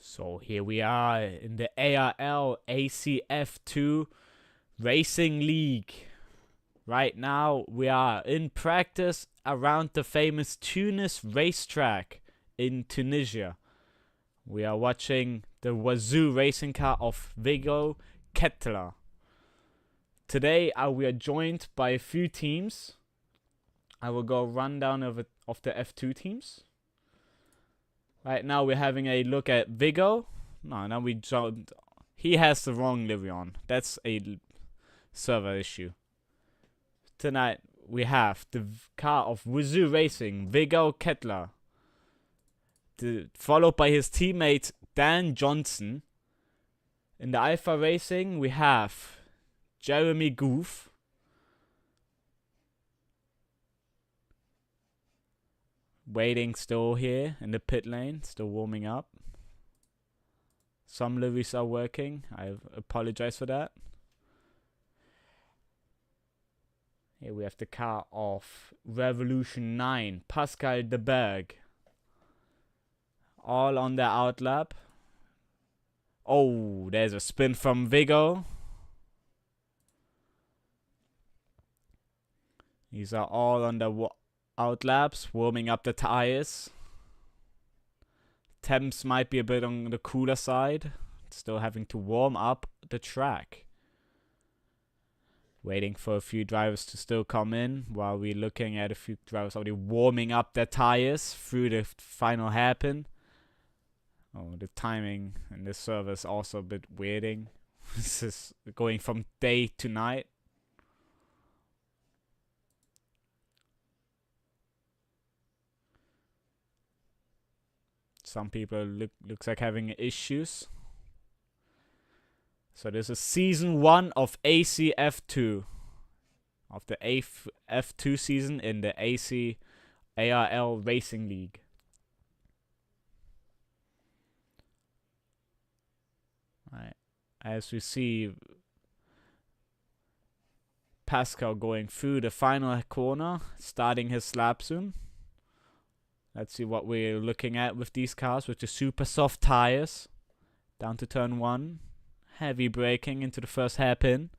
So here we are in the ARL ACF2 Racing League. Right now we are in practice around the famous Tunis racetrack in Tunisia. We are watching the Wazoo racing car of Vigo Kettler. Today we are joined by a few teams. I will go rundown of the F2 teams. Right now we're having a look at Vigo. No, we don't. He has the wrong livery on. That's a server issue. Tonight we have the car of Wazoo Racing, Vigo Kettler. Followed by his teammate Dan Johnson. In the Alpha Racing we have Jeremy Goof. Waiting still here in the pit lane, still warming up. Some liveries are working. I apologize for that. Here we have the car of Revolution 9, Pascal de Berg. All on the outlap. Oh, there's a spin from Vigo. These are all on the outlaps, warming up the tires. Temps might be a bit on the cooler side. Still having to warm up the track. Waiting for a few drivers to still come in while we're looking at a few drivers already warming up their tires through the final hairpin. Oh, the timing in this server is also a bit weirding. This is going from day to night. Some people looks like having issues. So this is season 1 of ACF2. Of the F2 season in the ARL Racing League. Right. As we see Pascal going through the final corner, starting his lap soon. Let's see what we're looking at with these cars, with the super soft tires. Down to turn 1. Heavy braking into the first hairpin.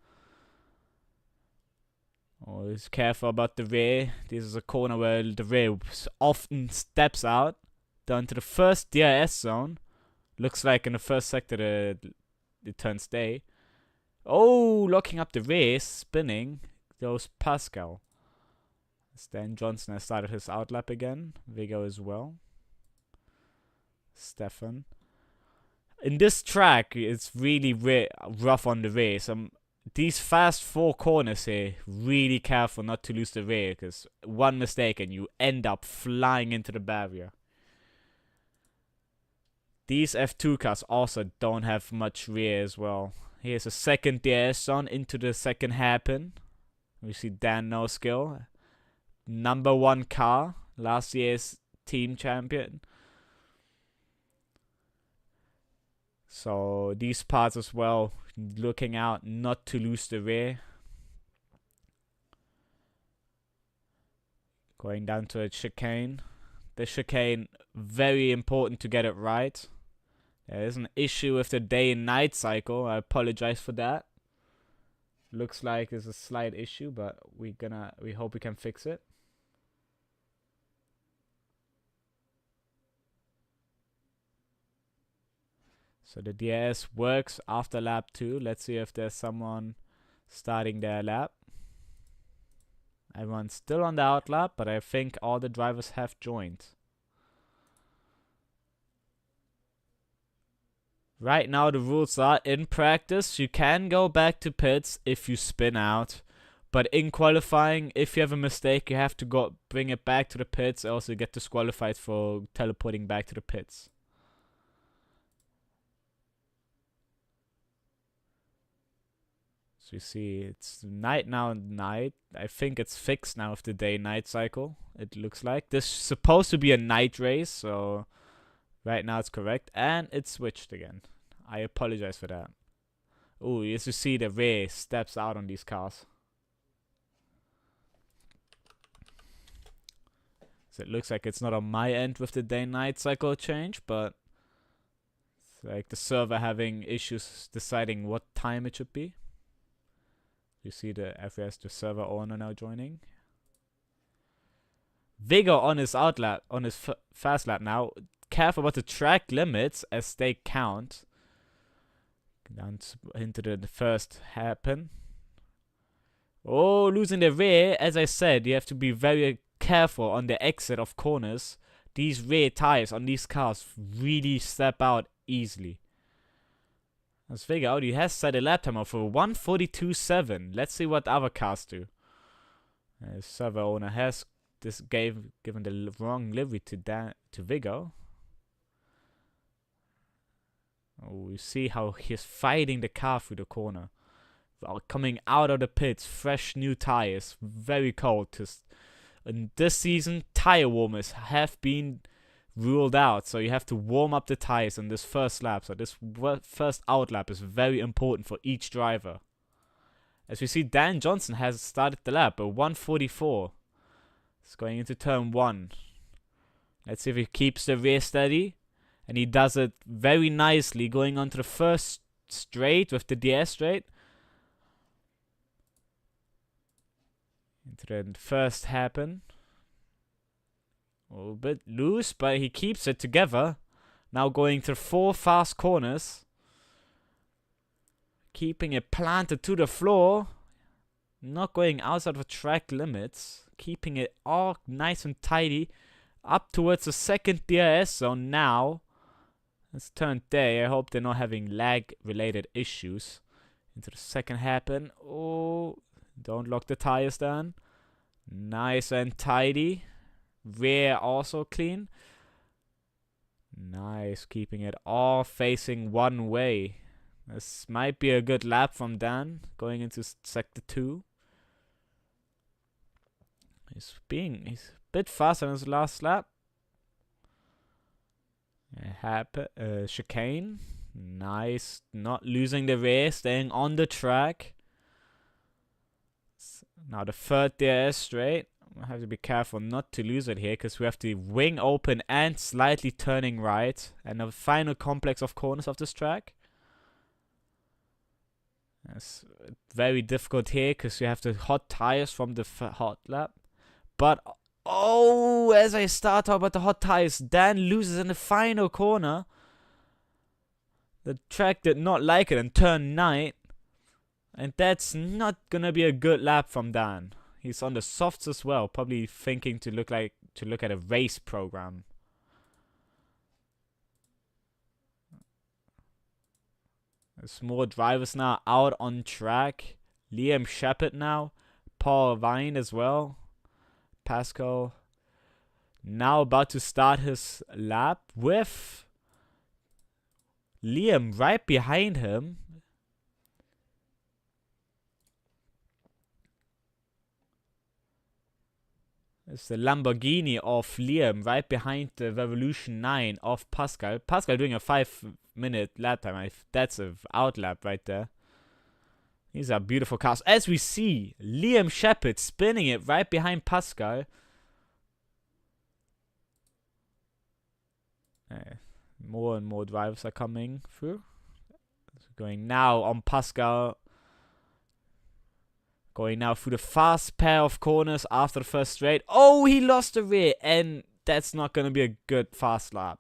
Always careful about the rear. This is a corner where the rear often steps out. Down to the first DRS zone. Looks like in the first sector it turns day. Oh, locking up the rear, spinning. Goes Pascal. Stan Johnson has started his outlap again. Vigo as well. Stefan. In this track, it's really rough on the rear. These fast 4 corners here, really careful not to lose the rear, because one mistake and you end up flying into the barrier. These F2 cars also don't have much rear as well. Here's a second DRS zone into the second hairpin. We see Dan No Skill. Number 1 car, last year's team champion. So these parts as well, looking out not to lose the rear. Going down to a chicane. The chicane, very important to get it right. There is an issue with the day and night cycle. I apologize for that. Looks like there's a slight issue, but we hope we can fix it. So the DRS works after lap 2. Let's see if there's someone starting their lap. Everyone's still on the outlap, but I think all the drivers have joined. Right now the rules are, in practice, you can go back to pits if you spin out. But in qualifying, if you have a mistake, you have to bring it back to the pits. Also get disqualified for teleporting back to the pits. So you see, it's night now and night. I think it's fixed now with the day-night cycle, it looks like. This is supposed to be a night race, so right now it's correct. And it's switched again. I apologize for that. Oh, as you see, the rear steps out on these cars. So it looks like it's not on my end with the day-night cycle change, but It's like the server having issues deciding what time it should be. You see the FS, the server owner now joining. Vigor on his outlap, on his fast lap now. Careful about the track limits as they count. Down into the first hairpin. Oh, losing the rear. As I said, you have to be very careful on the exit of corners. These rear tires on these cars really step out easily. Let's figure out. He has set a lap timer for 1:42.7. Let's see what other cars do. The server owner has given the wrong livery to Viggo. Oh, you see how he's fighting the car through the corner. Coming out of the pits, fresh new tires, very cold. In this season, tire warmers have been ruled out, so you have to warm up the tires on this first lap. So this first out lap is very important for each driver. As we see, Dan Johnson has started the lap at 1:44. It's going into turn 1. Let's see if he keeps the rear steady. And he does it very nicely, going onto the first straight with the DS straight. Into the first hairpin. A little bit loose, but he keeps it together. Now going to 4 fast corners. Keeping it planted to the floor. Not going outside of track limits. Keeping it all nice and tidy. Up towards the second DRS zone now. It's turn day. I hope they're not having lag related issues. Into the second hairpin. Oh, don't lock the tires down. Nice and tidy. Rear also clean. Nice, keeping it all facing one way. This might be a good lap from Dan going into sector 2. He's a bit faster than his last lap. Chicane. Nice, not losing the rear, staying on the track. Now the third DRS straight. I have to be careful not to lose it here because we have the wing open and slightly turning right. And the final complex of corners of this track. It's very difficult here because you have the hot tires from the hot lap. But, oh, as I start talking about the hot tires, Dan loses in the final corner. The track did not like it and turned 9. And that's not gonna be a good lap from Dan. He's on the softs as well, probably thinking to look at a race program. There's more drivers now out on track. Liam Shepard now, Paul Vine as well. Pascal now about to start his lap with Liam right behind him. It's the Lamborghini of Liam right behind the Revolution 9 of Pascal. Pascal doing a 5-minute lap time. That's an outlap right there. These are beautiful cars. As we see, Liam Shepard spinning it right behind Pascal. More and more drivers are coming through. Going now on Pascal. Going now through the fast pair of corners after the first straight. Oh, he lost the rear. And that's not going to be a good fast lap.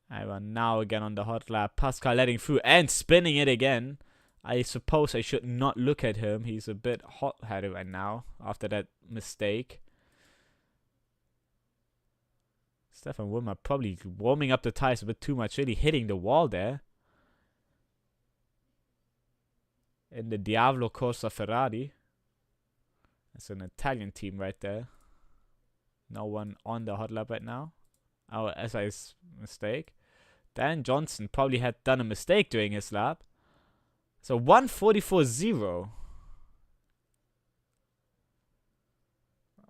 I run now again on the hot lap. Pascal letting through and spinning it again. I suppose I should not look at him. He's a bit hot-headed right now after that mistake. Stefan Wilmer probably warming up the tires a bit too much. Really hitting the wall there. In the Diavolo Corsa Ferrari. That's an Italian team right there. No one on the hot lap right now. Oh, SI's mistake. Dan Johnson probably had done a mistake during his lap. So 1:44.0.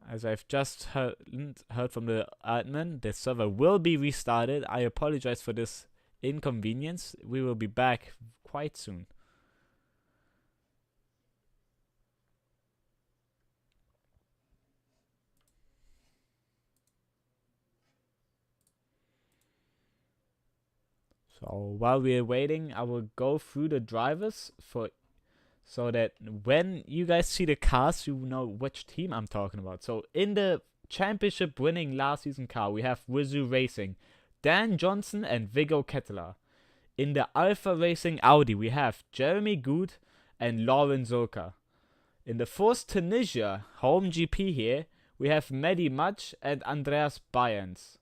As I've just heard from the admin, the server will be restarted. I apologize for this inconvenience. We will be back quite soon. So while we're waiting, I will go through the drivers so that when you guys see the cars, you know which team I'm talking about. So in the championship winning last season car, we have Wizu Racing, Dan Johnson and Viggo Kettler. In the Alpha Racing Audi, we have Jeremy Good and Lauren Zolka. In the Force Tunisia home GP here, we have Mehdi Maj and Andreas Bayerns.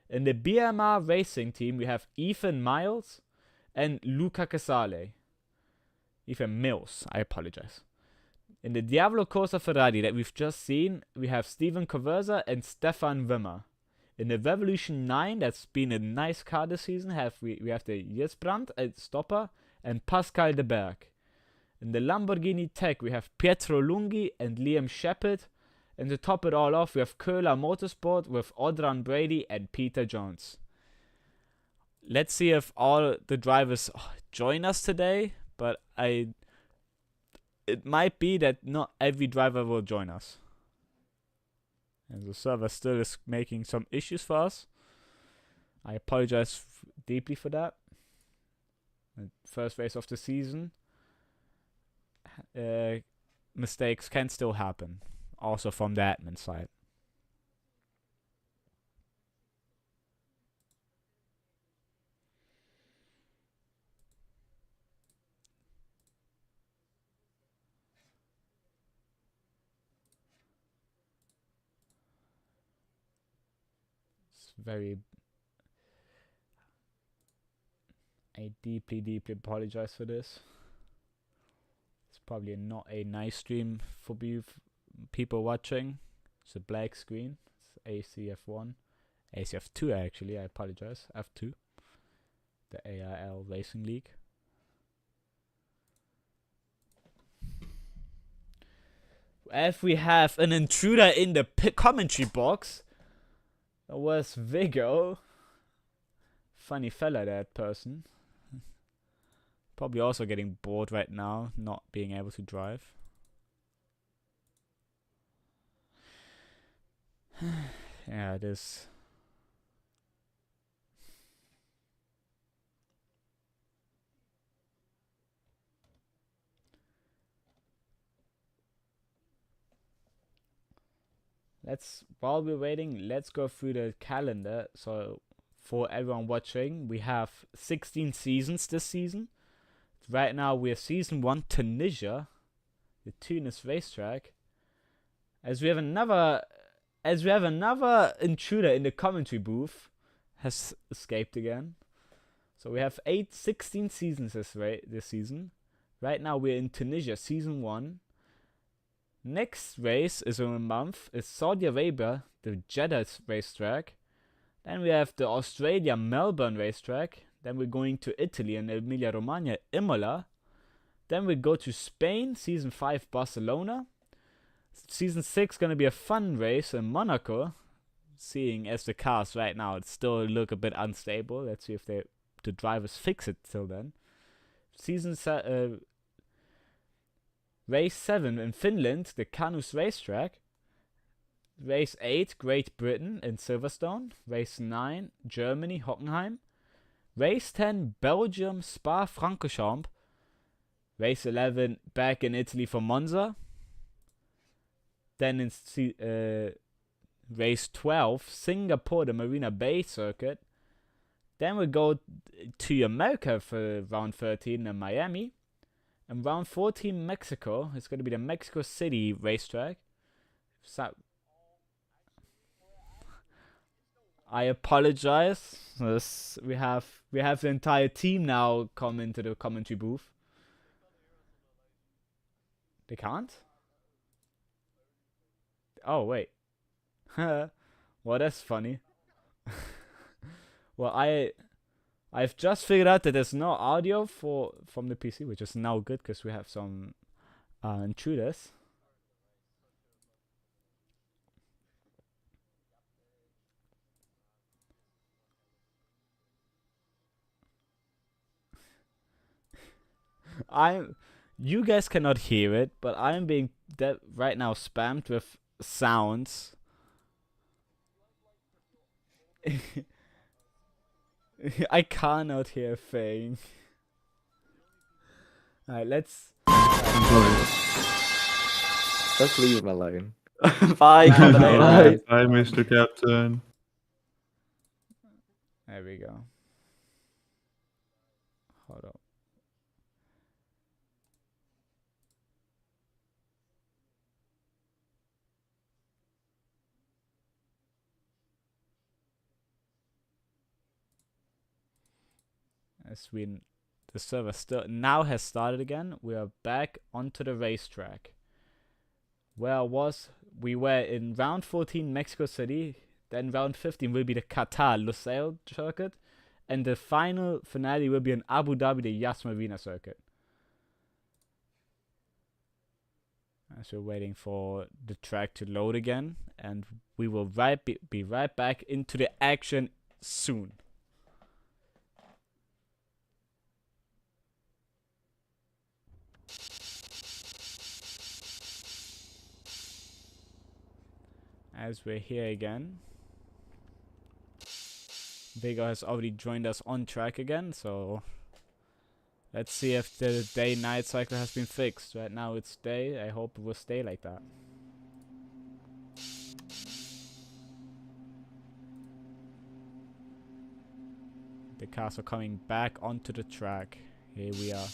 In the BMR Racing team, we have Ethan Miles and Luca Casale. Ethan Mills, I apologize. In the Diavolo Corsa Ferrari that we've just seen, we have Steven Conversa and Stefan Wimmer. In the Revolution 9, that's been a nice car this season, we have the Jesbrand at stopper and Pascal de Berg. In the Lamborghini Tech, we have Pietro Lunghi and Liam Shepard. And to top it all off, we have Köhler Motorsport with Odran Brady and Peter Jones. Let's see if all the drivers join us today, but it might be that not every driver will join us. And the server still is making some issues for us. I apologize deeply for that. The first race of the season. Mistakes can still happen. Also from the admin side. I deeply apologize for this. It's probably not a nice stream for people watching. It's a black screen. It's ACF1. ACF2 actually, I apologize. F2. The AIL Racing League. If we have an intruder in the commentary box, that was Viggo. Funny fella, that person. Probably also getting bored right now, not being able to drive. Yeah, it is. While we're waiting, let's go through the calendar. So for everyone watching, we have 16 seasons this season. Right now we're season 1 Tunisia, the Tunis racetrack. As we have another intruder in the commentary booth has escaped again. So we have 16 seasons this season. Right now we're in Tunisia, season 1. Next race is in a month. Is Saudi Arabia, the Jeddah racetrack. Then we have the Australia Melbourne racetrack. Then we're going to Italy and Emilia Romagna, Imola. Then we go to Spain, season 5 Barcelona. Season 6 gonna be a fun race in Monaco. Seeing as the cars right now still look a bit unstable. Let's see if the drivers fix it till then. Race 7 in Finland, the Canus racetrack. Race 8, Great Britain in Silverstone. Race 9, Germany, Hockenheim. Race 10, Belgium, Spa-Francorchamps. Race 11, back in Italy for Monza. Then in race 12, Singapore, the Marina Bay circuit. Then we go to America for round 13 in Miami. And round 14, Mexico. It's going to be the Mexico City racetrack. I apologize. We have the entire team now come into the commentary booth. They can't? Oh, wait. Well, that's funny. Well, I've just figured out that there's no audio from the PC, which is now good because we have some intruders. You guys cannot hear it, but I'm being right now spammed with sounds. I cannot hear a thing. Alright, let's... Just leave him alone. Bye, Nah, commentator. Bye, Mr. Captain. There we go. Hold up. As the server still now has started again, we are back onto the racetrack. Where we were in round 14 Mexico City, then round 15 will be the Qatar Lusail circuit, and the final finale will be in Abu Dhabi, the Yas Marina circuit. As we're waiting for the track to load again, and we will be right back into the action soon. As we're here again, Vega has already joined us on track again, so let's see if the day-night cycle has been fixed. Right now it's day, I hope it will stay like that. The cars are coming back onto the track. Here we are.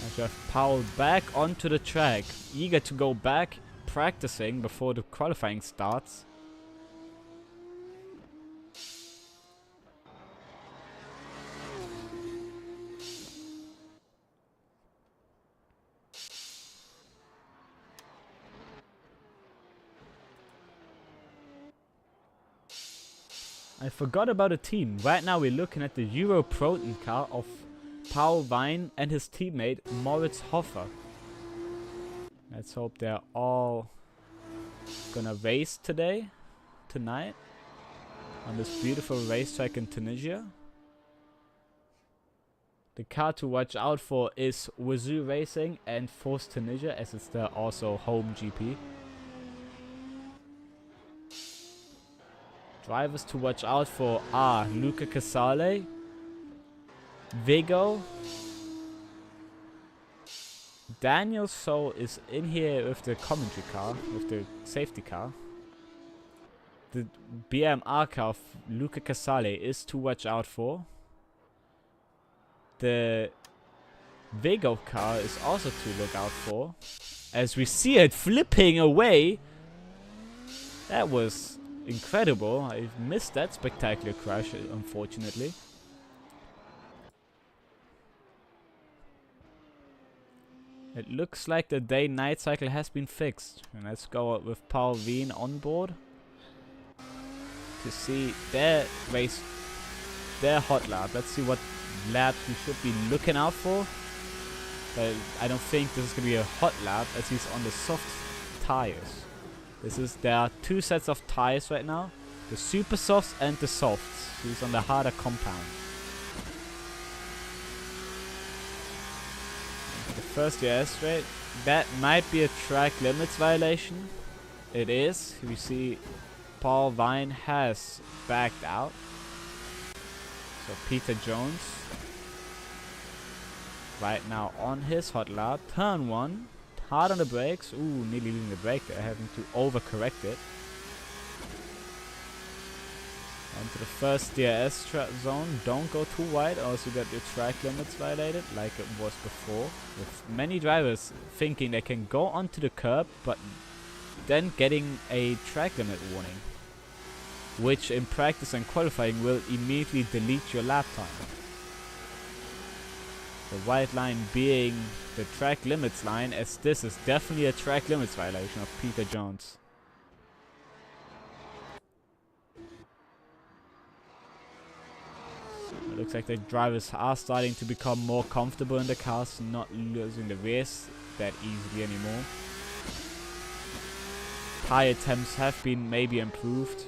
As we have Paul back onto the track, eager to go back practicing before the qualifying starts. I forgot about a team. Right now we're looking at the Euro Proton car of Paul Wein and his teammate Moritz Hoffer. Let's hope they're all gonna race tonight, on this beautiful racetrack in Tunisia. The car to watch out for is Wazoo Racing and Force Tunisia, as it's their also home GP. Drivers to watch out for are Luca Casale, Vigo, Daniel So is in here with the commentary car, with the safety car. The BMR car of Luca Casale is to watch out for. The Vigo car is also to look out for. As we see it flipping away. That was incredible. I missed that spectacular crash, unfortunately. It looks like the day-night cycle has been fixed. And let's go with Paul Wien on board to see their race, their hot lap. Let's see what laps we should be looking out for. But I don't think this is going to be a hot lap, as he's on the soft tires. There are two sets of tires right now. The super softs and the softs. He's on the harder compound. The first year straight. That might be a track limits violation. It is. We see Paul Vine has backed out. So Peter Jones right now on his hot lap. Turn 1. Hard on the brakes. Ooh, nearly leaving the brake there. Having to overcorrect it. Onto the first DRS zone. Don't go too wide, or else you get your track limits violated, like it was before. With many drivers thinking they can go onto the curb, but then getting a track limit warning, which in practice and qualifying will immediately delete your lap time. The white line being the track limits line, as this is definitely a track limits violation of Peter Jones. It looks like the drivers are starting to become more comfortable in the cars, not losing the race that easily anymore. Tire temps have been maybe improved.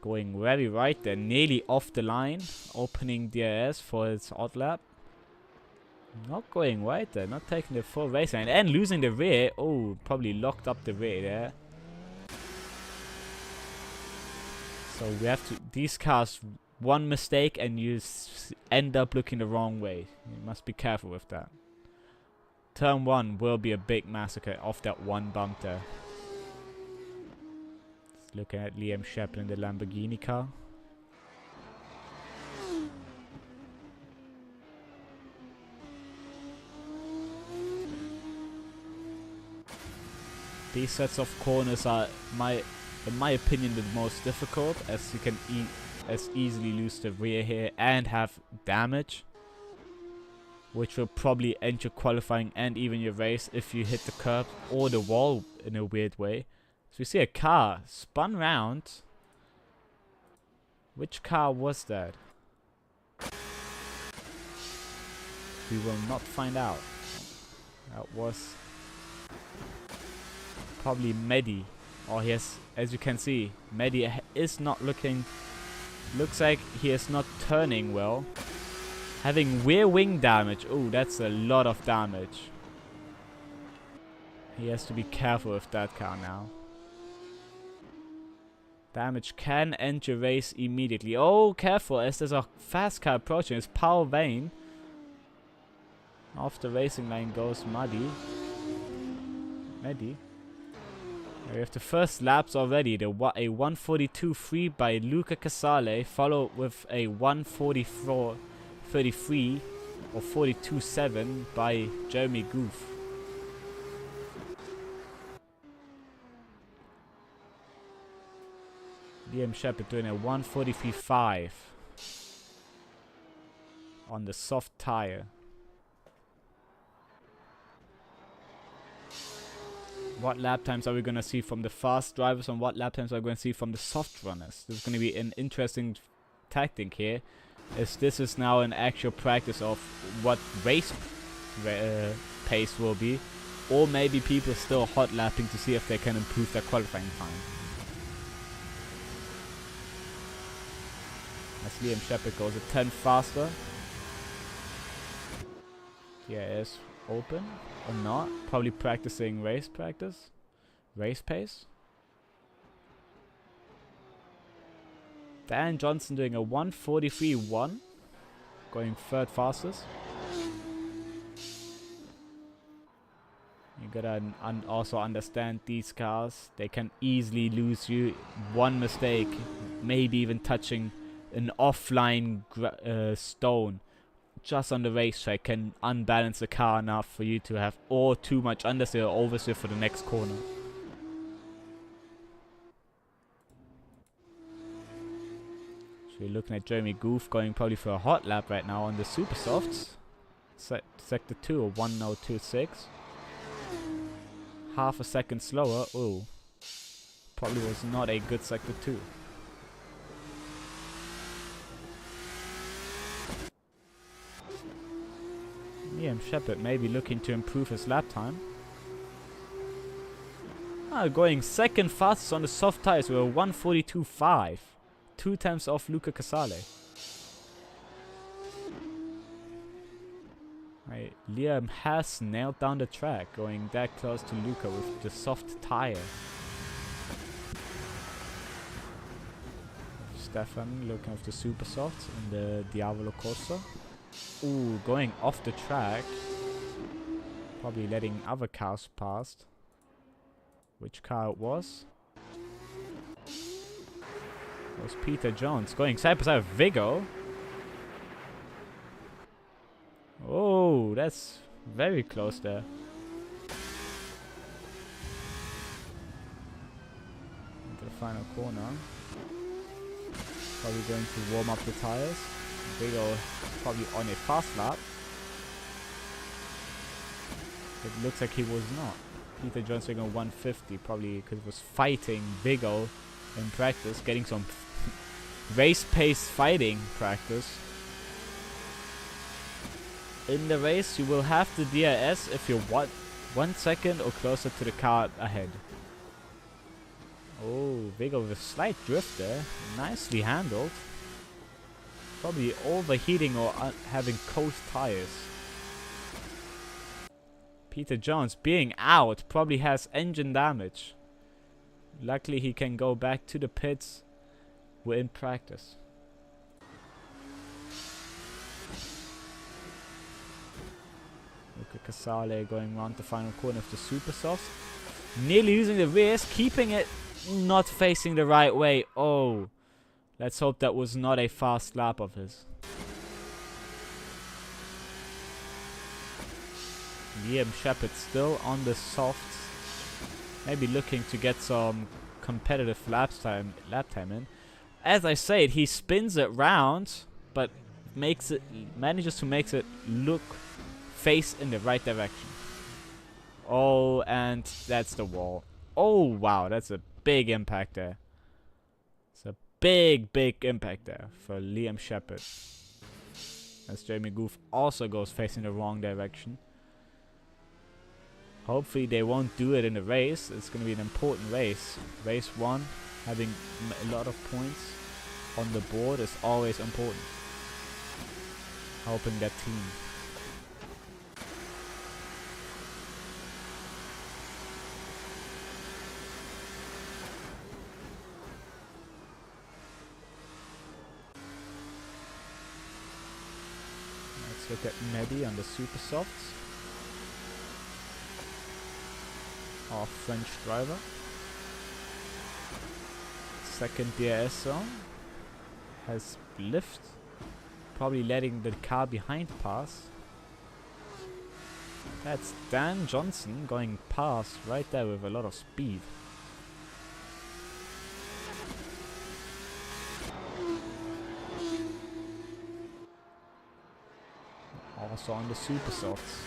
Going very right there, nearly off the line. Opening DRS for its odd lap. Not going right there, not taking the full race line. And losing the rear. Oh, probably locked up the rear there. So we have to... These cars, one mistake and you end up looking the wrong way. You must be careful with that. Turn 1 will be a big massacre off that one bump there. Looking at Liam Shepard in the Lamborghini car. These sets of corners are, in my opinion, the most difficult, as you can easily lose the rear here and have damage, which will probably end your qualifying and even your race if you hit the curb or the wall in a weird way. So we see a car spun round. Which car was that? We will not find out. That was probably Mehdi. Or he has, as you can see, Mehdi is not looking... Looks like he is not turning well. Having rear wing damage. Oh, that's a lot of damage. He has to be careful with that car now. Damage can end your race immediately. Oh, careful, as there's a fast car approaching. It's Paul Vane. Off the racing line goes Mehdi. We have the first laps already. A 142.3 by Luca Casale, followed with a 144.33 or 42.7 by Jeremy Goof. Liam Shepard doing a 143.5 on the soft tire. What lap times are we going to see from the fast drivers and what lap times are we going to see from the soft runners? This is going to be an interesting tactic here, as this is now an actual practice of what race pace will be, or maybe people still hot lapping to see if they can improve their qualifying time. As Liam Shepard goes a 10 faster. Yeah, it's open or not. Probably practicing race pace. Dan Johnson doing a 143.1. Going third fastest. You gotta also understand these cars. They can easily lose you. One mistake, maybe even touching an offline stone just on the racetrack can unbalance the car enough for you to have or too much understeer or oversteer for the next corner. So we're looking at Jeremy Goof going probably for a hot lap right now on the super softs. Sector 2 or 1:02.6. Half a second slower. Oh, probably was not a good sector 2. Liam Shepard maybe looking to improve his lap time. Going second fastest on the soft tires with a 142.5. 2 times off Luca Casale. Right, Liam has nailed down the track, going that close to Luca with the soft tire. Stefan looking at the super softs in the Diavolo Corsa. Ooh, going off the track. Probably letting other cars past. Which car it was? It was Peter Jones going side by side with Vigo. Oh, that's very close there. Into the final corner. Probably going to warm up the tires. Vigo probably on a fast lap. It looks like he was not. Peter Jones going 150, probably because he was fighting Vigo in practice, getting some race pace fighting practice. In the race, you will have the DRS if you're 1 second or closer to the car ahead. Oh, Vega with a slight drift there. Nicely handled. Probably overheating or having cold tires. Peter Jones being out probably has engine damage. Luckily he can go back to the pits. We're in practice. Luca Casale going around the final corner of the Super Softs. Nearly losing the rears, keeping it not facing the right way. Oh, let's hope that was not a fast lap of his. Liam Shepherd still on the softs. Maybe looking to get some competitive lap time in. As I said, he spins it round, but manages to make it look face in the right direction. Oh, and that's the wall. Oh, wow, that's a big impact there. It's a big impact there for Liam Shepherd. As Jamie Goof also goes facing the wrong direction. Hopefully they won't do it in the race. It's going to be an important race. Race 1, having a lot of points on the board is always important. Helping that team. Let's look at Mehdi on the Super Softs. Our French driver. Second DRS zone. Has lift. Probably letting the car behind pass. That's Dan Johnson going past right there with a lot of speed. Also on the Super Softs.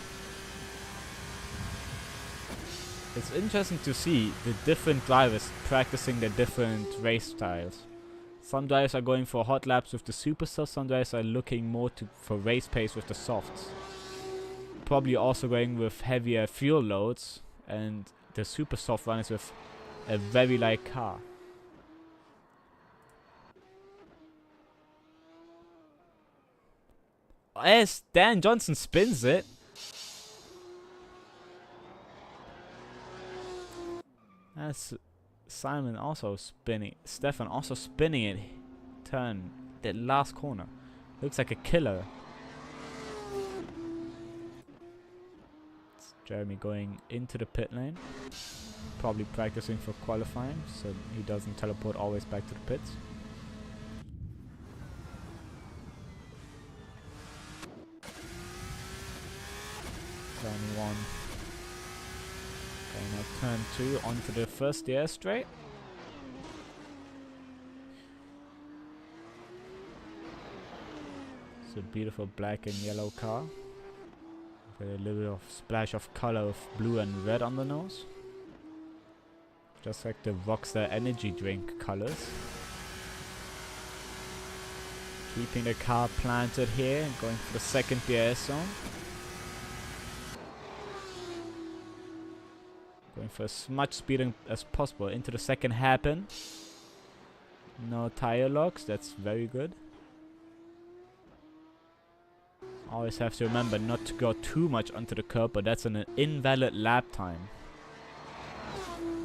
It's interesting to see the different drivers practicing their different race styles. Some drivers are going for hot laps with the Super Softs, some drivers are looking more for race pace with the softs. Probably also going with heavier fuel loads, and the Super Soft runners with a very light car. As Dan Johnson spins it. That's Simon also spinning. Stefan also spinning it. Turn. That last corner. Looks like a killer. It's Jeremy going into the pit lane. Probably practicing for qualifying so he doesn't teleport always back to the pits. Turn 1. Okay, now turn 2 onto the first DRS straight. It's a beautiful black and yellow car. With a little bit of splash of color of blue and red on the nose. Just like the Rockstar energy drink colors. Keeping the car planted here and going for the second DRS zone. Going for as much speed as possible into the second hairpin. No tire locks, that's very good. Always have to remember not to go too much onto the curb, but that's an invalid lap time.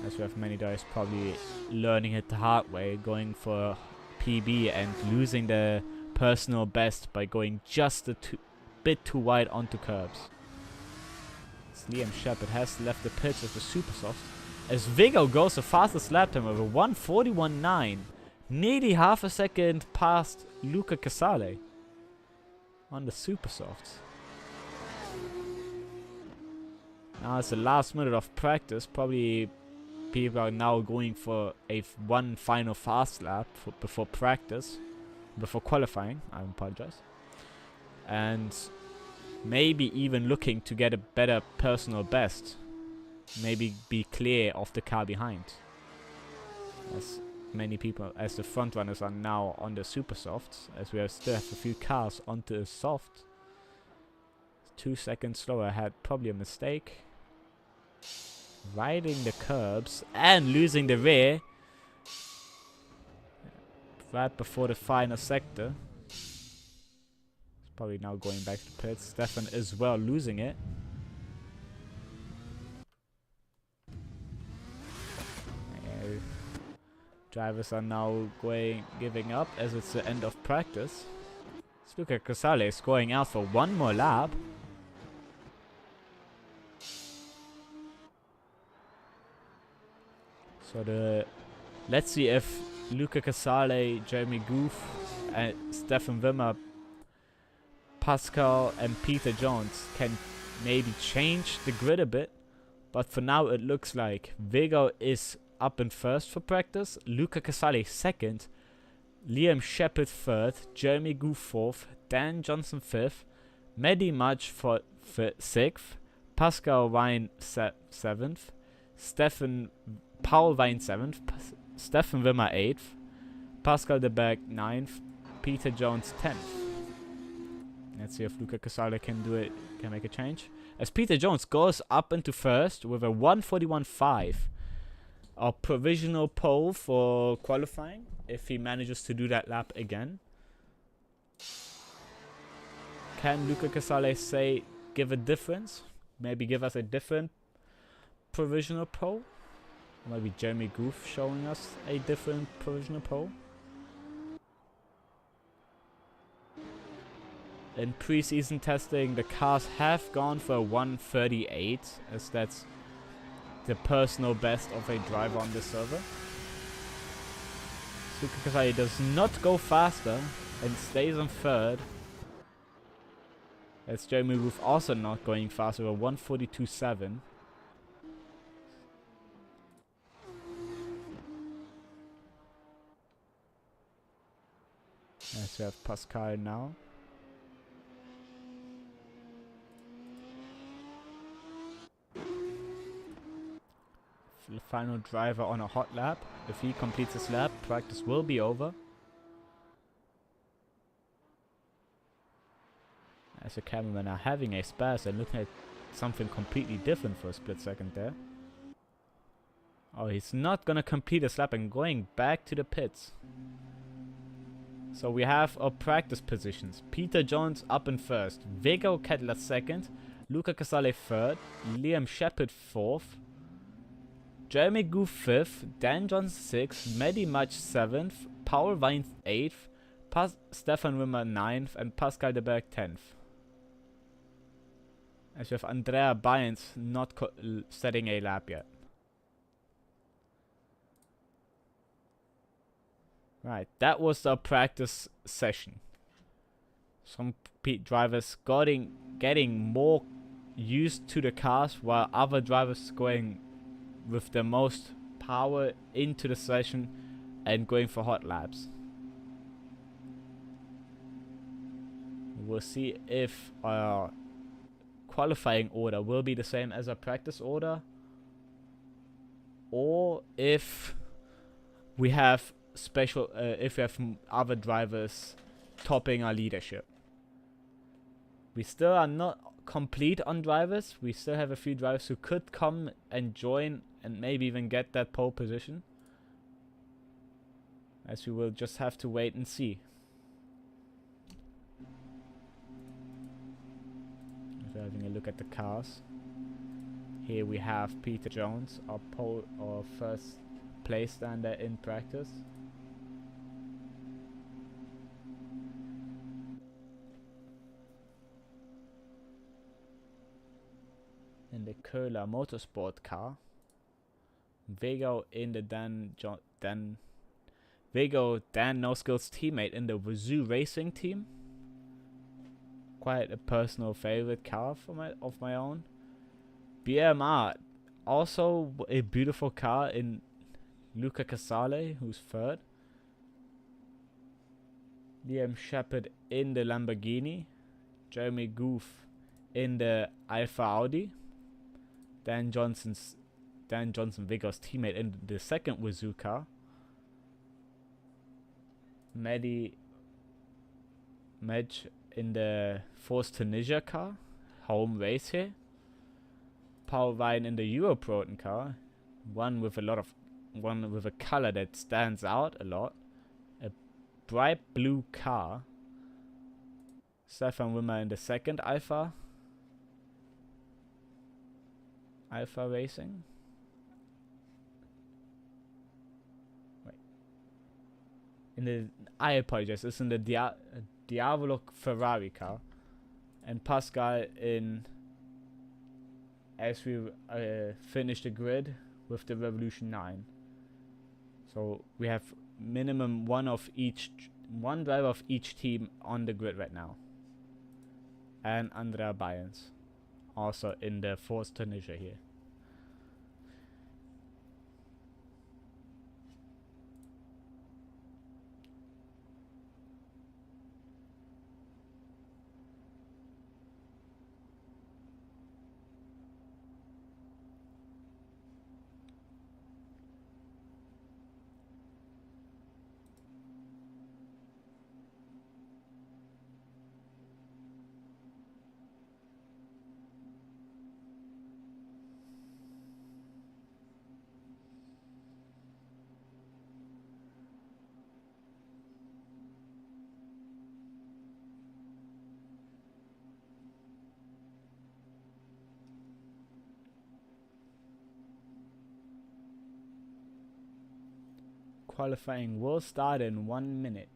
As we have many guys probably learning it the hard way, going for PB and losing the personal best by going just a bit too wide onto curbs. Liam Shepherd has left the pits with the Super Soft. As Vigo goes the fastest lap time over 1:41.9. Nearly half a second past Luca Casale on the Super Softs. Now it's the last minute of practice. Probably people are now going for one final fast lap before practice. Before qualifying, I apologize. And maybe even looking to get a better personal best. Maybe be clear of the car behind. As many people, as the front runners are now on the Super Softs, as we still have a few cars onto the soft. 2 seconds slower, had probably a mistake. Riding the curbs and losing the rear. right before the final sector. He's probably now going back to the pits. Stefan is well losing it. Drivers are now giving up as it's the end of practice. Luca Casale is going out for one more lap. So let's see if Luca Casale, Jeremy Goof, and Stefan Wimmer, Pascal and Peter Jones can maybe change the grid a bit. But for now it looks like Vego is up in first for practice, Luca Casale second, Liam Shepard third, Jeremy Goof fourth, Dan Johnson fifth, Mehdi Mudge for sixth, Pascal Wein seventh, Paul Wein seventh, Stefan Wimmer eighth, Pascal de Berg ninth, Peter Jones 10th. Let's see if Luca Casale can make a change. As Peter Jones goes up into first with a 1:41.5. A provisional pole for qualifying if he manages to do that lap again. Can Luca Casale give a difference? Maybe give us a different provisional pole? Maybe Jeremy Goof showing us a different provisional pole? In preseason testing, the cars have gone for a 1:38, as that's the personal best of a driver on the server. Luca Casale does not go faster and stays on third. As Jeremy Goof also not going faster, a 1:42.7. Let's have Pascal now. The final driver on a hot lap. If he completes his lap, practice will be over. As the cameramen are having a spaz and looking at something completely different for a split second there. Oh, he's not gonna complete his lap and going back to the pits. So we have our practice positions. Peter Jones up in first, Vego Kettler second, Luca Casale third, Liam Shepard fourth, Jeremy Goof 5th, Dan Johnson 6th, Mehdi Mudge 7th, Paul Wein 8th, Stefan Wimmer 9th, and Pascal de Berg 10th. As we have Andrea Bynes not setting a lap yet. Right, that was the practice session. Some drivers getting more used to the cars, while other drivers going with the most power into the session and going for hot laps. We'll see if our qualifying order will be the same as our practice order, or if we have other drivers topping our leadership. We still are not complete on drivers. We still have a few drivers who could come and join and maybe even get that pole position, as we will just have to wait and see. So having a look at the cars. Here we have Peter Jones, our first place stander in practice. In the Köhler Motorsport car. Vego in the Dan No Skills teammate in the Wazoo Racing team. Quite a personal favorite car of my own. BMR, also a beautiful car in Luca Casale, who's third. Liam Shepard in the Lamborghini. Jeremy Goof in the Alfa Audi. Dan Johnson, Vigo's teammate, in the second Wazoo car. Mehdi Mudge in the Force Tunisia car, home race here. Paul Wein in the Europroton car, one with a color that stands out a lot, a bright blue car. Stefan Wimmer in the second Alpha Racing. Wait. I apologize. It's in the Diavolo Ferrari car, and Pascal in, as we finish the grid with the Revolution 9. So we have minimum one driver of each team on the grid right now. And Andrea Bayens also in the fourth Tunisia here. Qualifying will start in 1 minute.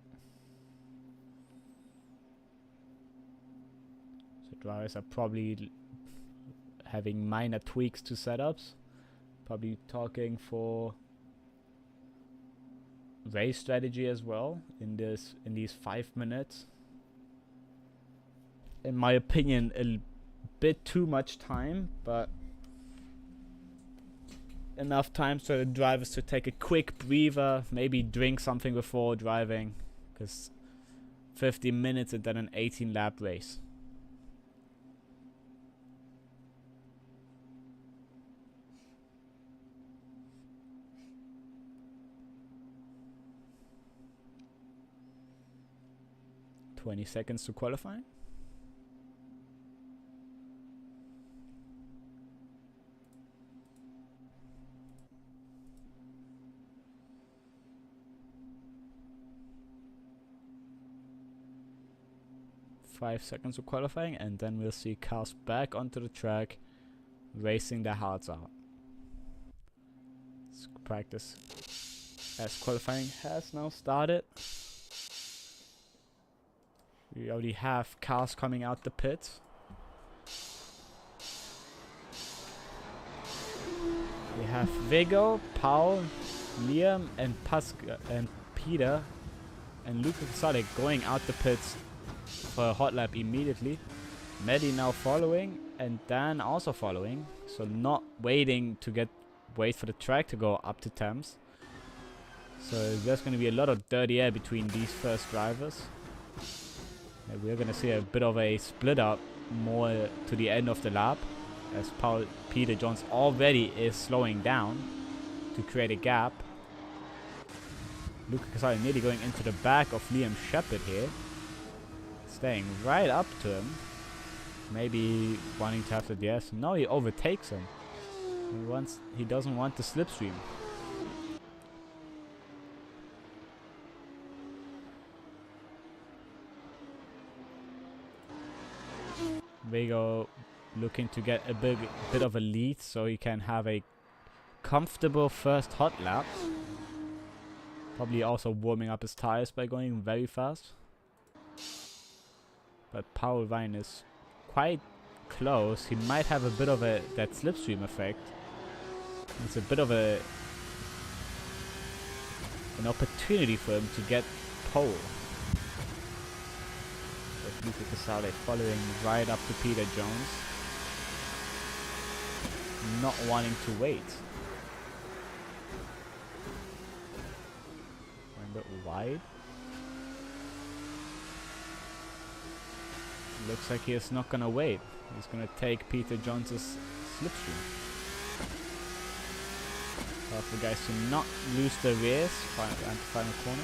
So drivers are probably having minor tweaks to setups. Probably talking for race strategy as well in these 5 minutes. In my opinion, a bit too much time, but enough time for the drivers to take a quick breather, maybe drink something before driving, because 50 minutes and then an 18 lap race. "20 seconds to qualify. "5 seconds of qualifying, and then we'll see cars back onto the track, racing their hearts out. Let's practice as qualifying has now started. We already have cars coming out the pits. We have Vigo, Paul, Liam, and Pascal, and Peter, and Luca Casale going out the pits for a hot lap immediately. Mehdi now following, and Dan also following, so not waiting to wait for the track to go up to temps. So there's going to be a lot of dirty air between these first drivers. And we're going to see a bit of a split up more to the end of the lap, as Peter Jones already is slowing down to create a gap. Luca Casale nearly going into the back of Liam Shepard here, staying right up to him, maybe wanting to have the DS. No, he overtakes him. He doesn't want the slipstream. Vigo looking to get a bit of a lead so he can have a comfortable first hot lap. Probably also warming up his tires by going very fast. But Paul Ryan is quite close. He might have a bit of that slipstream effect. It's a bit of an opportunity for him to get pole. With Luca Casale following right up to Peter Jones, not wanting to wait. Going a bit wide. Looks like he is not gonna wait. He's gonna take Peter Jones's slipstream. For guys to not lose the rears and final corner.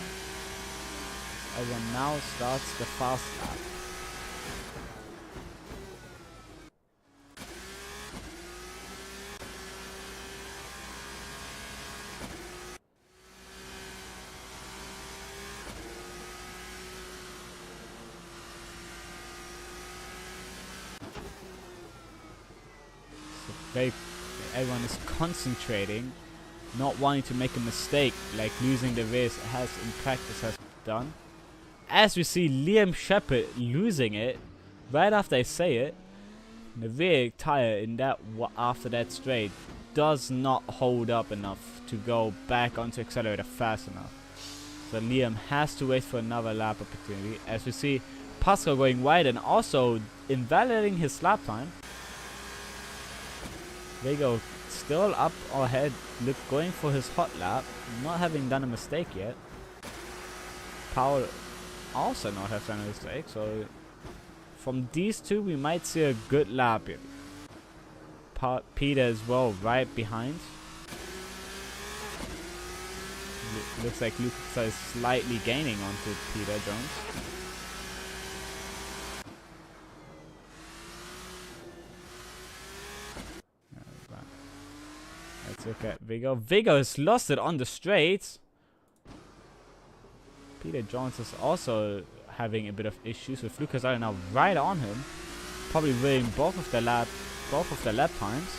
Everyone now starts the fast lap. Everyone is concentrating, not wanting to make a mistake like losing the race has in practice has done. As we see Liam Shepherd losing it right after I say it, the rear tire in that after that straight does not hold up enough to go back onto accelerator fast enough. So Liam has to wait for another lap opportunity. As we see Pascal going wide and also invalidating his lap time. Vigo still up ahead, going for his hot lap, not having done a mistake yet. Paul also not have done a mistake, so from these two we might see a good lap here. Peter as well right behind. Looks like Lucas is slightly gaining onto Peter Jones. Let's look at Vigo. Vigo has lost it on the straights. Peter Jones is also having a bit of issues with Lucas are now right on him. Probably winning both of the lap times.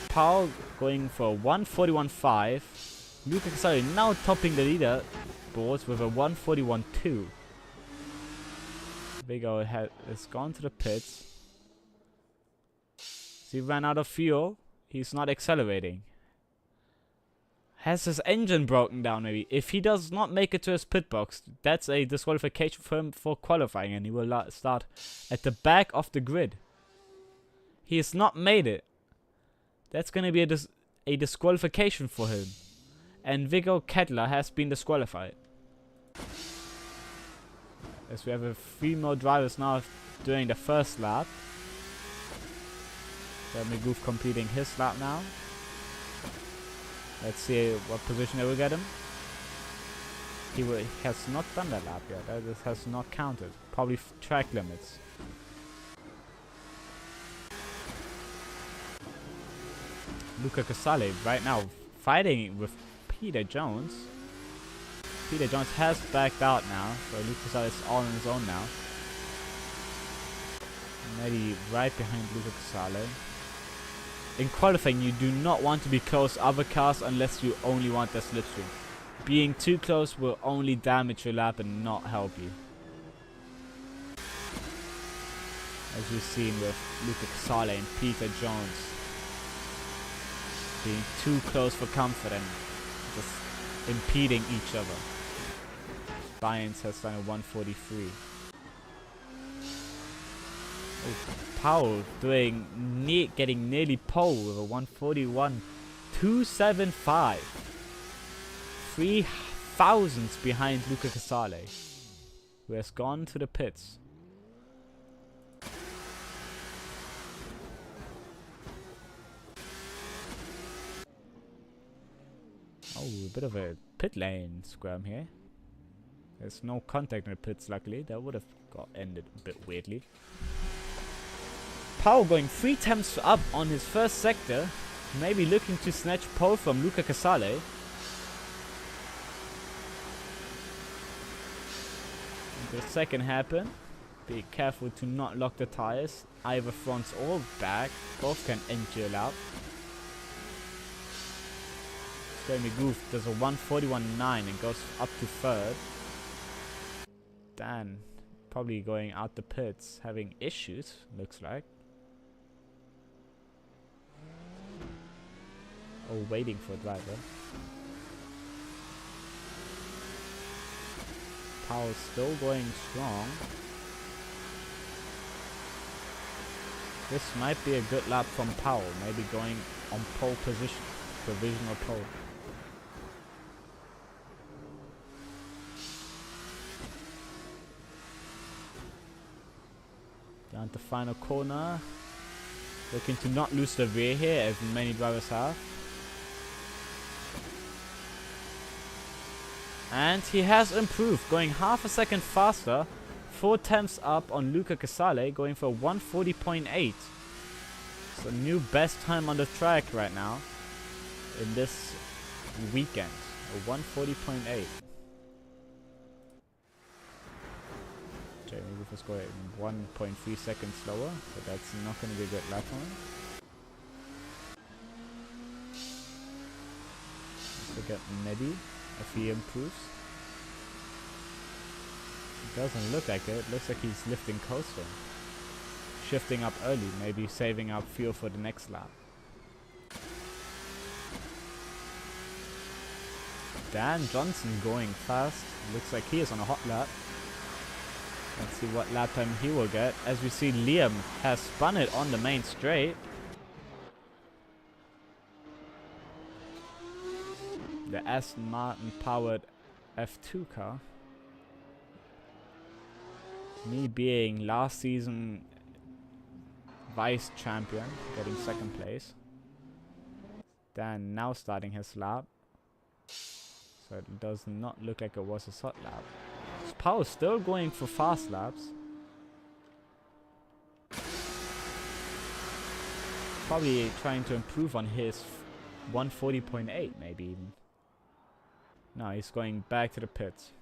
Paul going for 141.5. Lucas now topping the leaderboards with a 141.2. Vigo has gone to the pits. He ran out of fuel. He's not accelerating. Has his engine broken down maybe? If he does not make it to his pit box, that's a disqualification for him for qualifying, and he will start at the back of the grid. He has not made it. That's going to be a disqualification for him. And Vigo Kettler has been disqualified. As we have 3 more drivers now doing the first lap. Jeremy Goof completing his lap now. Let's see what position they will get him. He has not done that lap yet. That has not counted. Probably track limits. Luca Casale right now fighting with Peter Jones. Peter Jones has backed out now, so Luca Casale is all on his own now. Maybe right behind Luca Casale. In qualifying, you do not want to be close to other cars unless you only want the slipstream. Being too close will only damage your lap and not help you. As we've seen with Luca Casale and Peter Jones. Being too close for comfort and just impeding each other. Baynes has done a 143. Oh, Powell getting nearly pole with a 141.275. 3 thousandths behind Luca Casale, who has gone to the pits. Oh, a bit of a pit lane scrum here. There's no contact in the pits, luckily. That would have got ended a bit weirdly. Powell going 3 tenths up on his first sector. Maybe looking to snatch pole from Luca Casale. The second happen. Be careful to not lock the tires. Either fronts or back. Both can end your lap. Jeremy Goof does a 141.9 and goes up to third. Dan probably going out the pits, having issues, looks like. Oh, waiting for a driver. Powell still going strong. This might be a good lap from Powell, maybe going on pole position, provisional pole. Down the final corner. Looking to not lose the rear here, as many drivers have. And he has improved, going half a second faster. 4 tenths up on Luca Casale, going for 140.8. It's a new best time on the track right now in this weekend. A 140.8. Jeremy Lufa's going 1.3 seconds slower, so that's not going to be a good lap for him. Let's look at Medi, if he improves. It doesn't look like it. Looks like he's lifting coasting. Shifting up early, maybe saving up fuel for the next lap. Dan Johnson going fast. Looks like he is on a hot lap. Let's see what lap time he will get. As we see, Liam has spun it on the main straight. The Aston Martin powered F2 car. Me being last season vice champion, getting second place. Dan now starting his lap. So it does not look like it was a hot lap. Power still going for fast laps. Probably trying to improve on his 140.8 maybe even. No, he's going back to the pits.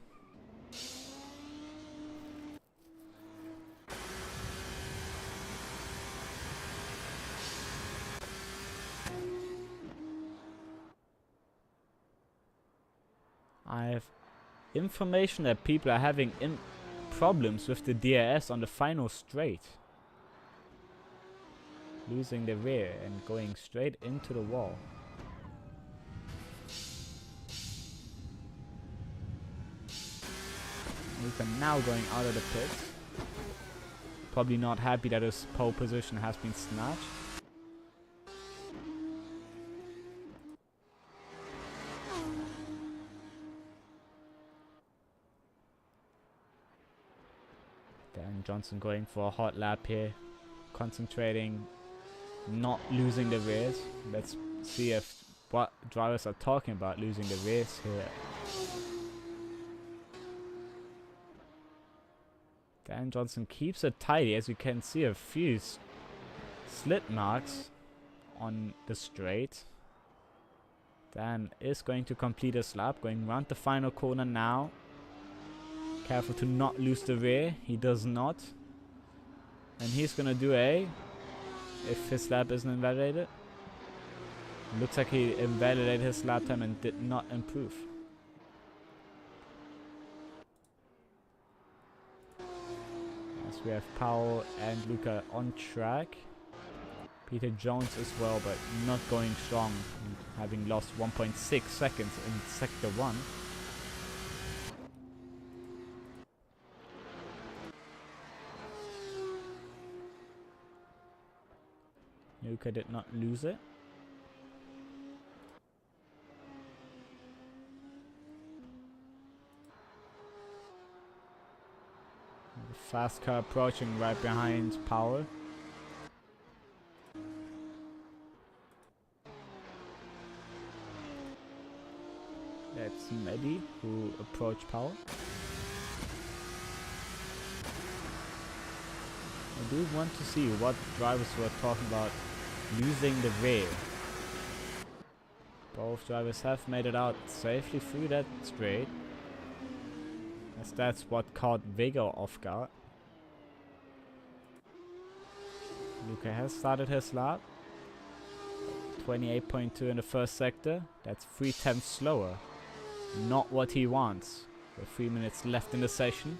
I have information that people are having problems with the DRS on the final straight. Losing the rear and going straight into the wall. Luca now going out of the pits. Probably not happy that his pole position has been snatched. Dan Johnson going for a hot lap here. Concentrating, not losing the rears. Let's see if what drivers are talking about losing the rears here. Dan Johnson keeps it tidy, as you can see a few slit marks on the straight. Dan is going to complete his lap, going around the final corner now. Careful to not lose the rear. He does not. And he's gonna do a, if his lap isn't invalidated. Looks like he invalidated his lap time and did not improve. As we have Powell and Luca on track. Peter Jones as well, but not going strong, having lost 1.6 seconds in sector 1. Luca did not lose it. The fast car approaching right behind Powell. That's Medi who approached Powell. I do want to see what drivers were talking about losing the rear. Both drivers have made it out safely through that straight, as that's what caught Vega off guard. Luca has started his lap. 28.2 in the first sector. That's 3/10 slower. Not what he wants. With 3 minutes left in the session.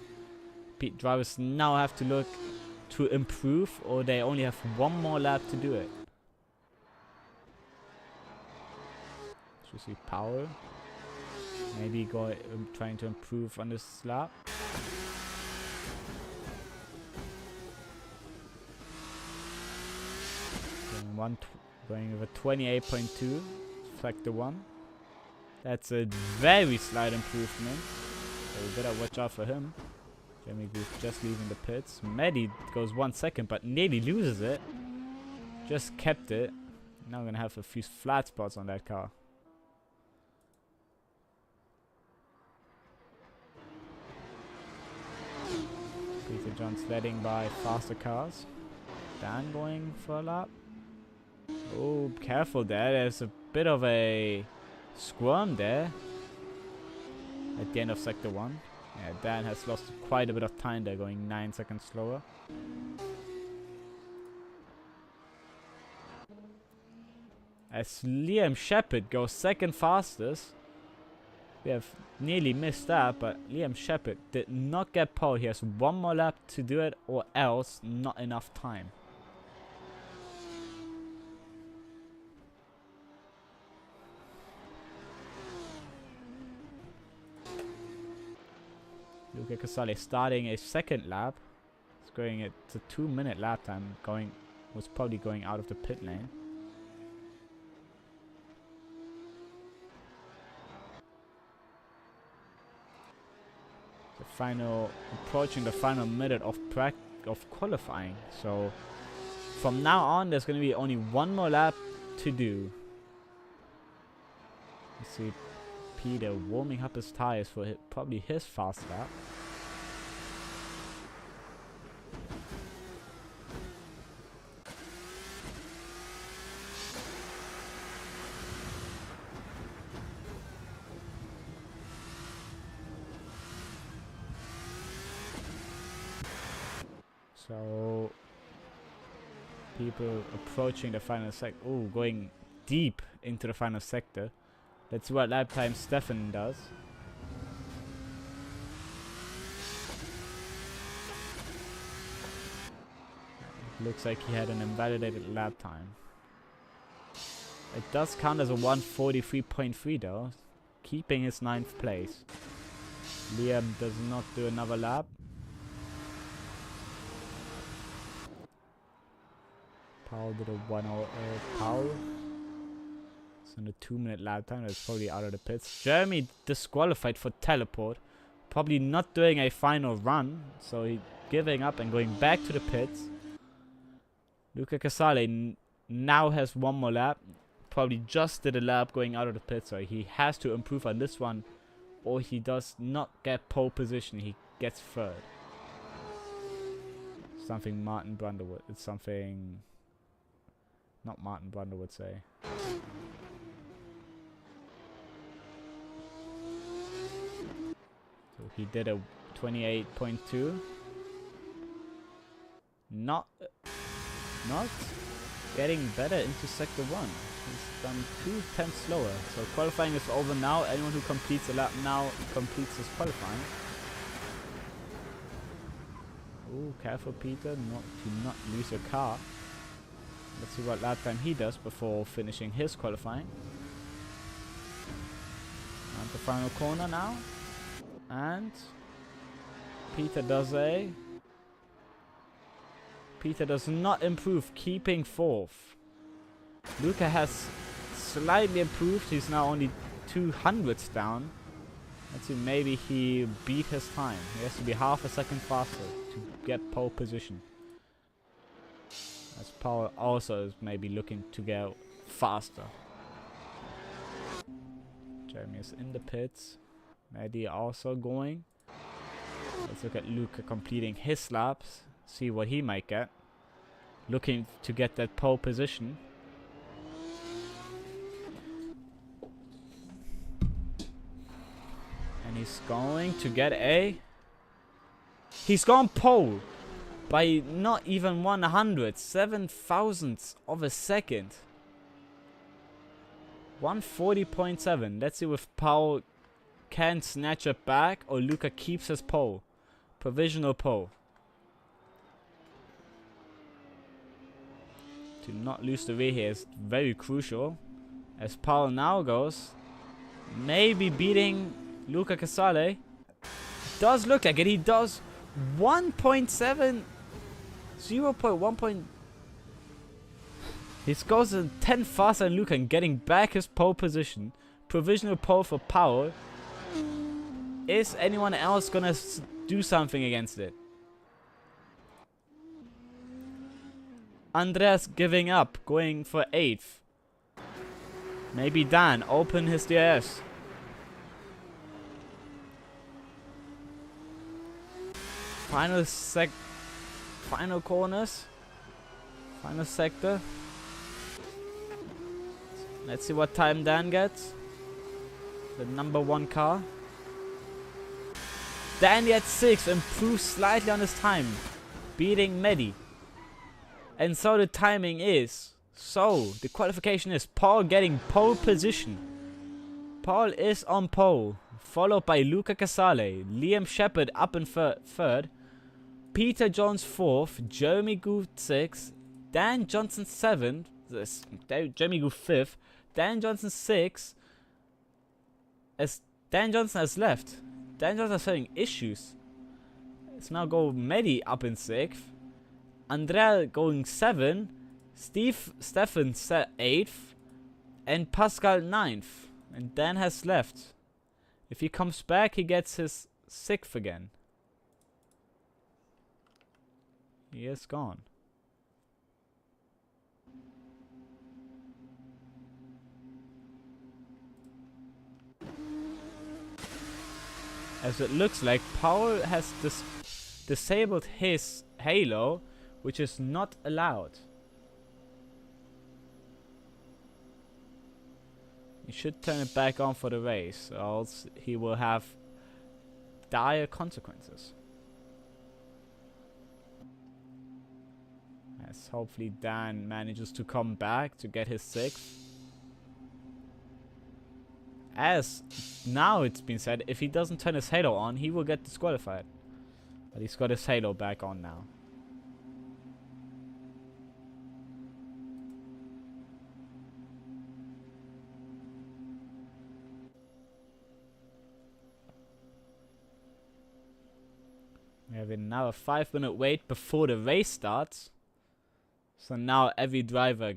Pete drivers now have to look to improve, or they only have one more lap to do it. So you see Powell maybe trying to improve on this lap. Going with a 28.2 factor 1. That's a very slight improvement, so we better watch out for him. Jeremy Booth just leaving the pits. Medi goes 1 second, but nearly loses it. Just kept it. Now we're gonna have a few flat spots on that car. Peter John's leading by faster cars. Dan going for a lap. Oh, careful there. There's a bit of a squirm there at the end of sector 1. Yeah, Dan has lost quite a bit of time there, going 9 seconds slower. As Liam Shepherd goes second fastest. We have nearly missed that, but Liam Shepherd did not get pole. He has one more lap to do it, or else not enough time. Luca Casale starting a second lap. It's going at a 2-minute lap time. Was probably going out of the pit lane. Approaching the final minute of qualifying. So from now on, there's going to be only one more lap to do. You see Peter warming up his tires for probably his fast lap. So, people approaching the final sector. Oh, going deep into the final sector. Let's see what lap time Stefan does. Looks like he had an invalidated lap time. It does count as a 1:43.3 though, keeping his 9th place. Liam does not do another lap. Paul did a 1:08. Paul. It's on a 2-minute lap time. That's probably out of the pits. Jeremy disqualified for teleport. Probably not doing a final run. So he giving up and going back to the pits. Luca Casale now has one more lap. Probably just did a lap going out of the pits. So he has to improve on this one. Or he does not get pole position. He gets third. Something Martin Brunder would. It's something... Not Martin Brunder would say. So he did a 28.2. Not getting better into sector 1. He's done 2 tenths slower. So qualifying is over now. Anyone who completes a lap now completes his qualifying. Oh, careful Peter, not lose your car. Let's see what lap time he does before finishing his qualifying. And the final corner now. And Peter does not improve, keeping 4th. Luca has slightly improved. He's now only 200ths down. Let's see, maybe he beat his time. He has to be half a second faster to get pole position. As Paul also is maybe looking to go faster. Jeremy is in the pits. Maddie also going. Let's look at Luca completing his laps. See what he might get. Looking to get that pole position. And he's going to get a... He's gone pole. By not even 100, 7,000ths of a second. 140.7. Let's see if Paul can snatch it back or Luca keeps his pole. Provisional pole. To not lose the way here is very crucial. As Paul now goes, maybe beating Luca Casale. Does look like it. He does 1.7. 0.1. He scores a 10 faster than Luca and getting back his pole position. Provisional pole for Paul. Is anyone else gonna do something against it? Andreas giving up, going for 8th. Maybe Dan open his DRS. Final corners. Final sector. Let's see what time Dan gets. The number 1 car. Danny at 6 improves slightly on his time, beating Mehdi. And so the timing is, so the qualification is Paul getting pole position. Paul is on pole, followed by Luca Casale, Liam Shepherd up in third, Peter Jones 4th, Jeremy Gould 6th, Dan Johnson 7th, Jeremy Gould 5th, Dan Johnson 6th, as Dan Johnson has left. Dan Johnson is having issues. Let's now go Mehdi up in 6th, Andrea going 7th, Stefan 8th, and Pascal 9th. And Dan has left. If he comes back, he gets his 6th again. He is gone. As it looks like Paul has disabled his halo, which is not allowed. He should turn it back on for the race, or else he will have dire consequences. As hopefully Dan manages to come back to get his 6th. As now it's been said, if he doesn't turn his halo on, he will get disqualified. But he's got his halo back on now. We have now a 5-minute wait before the race starts. So now every driver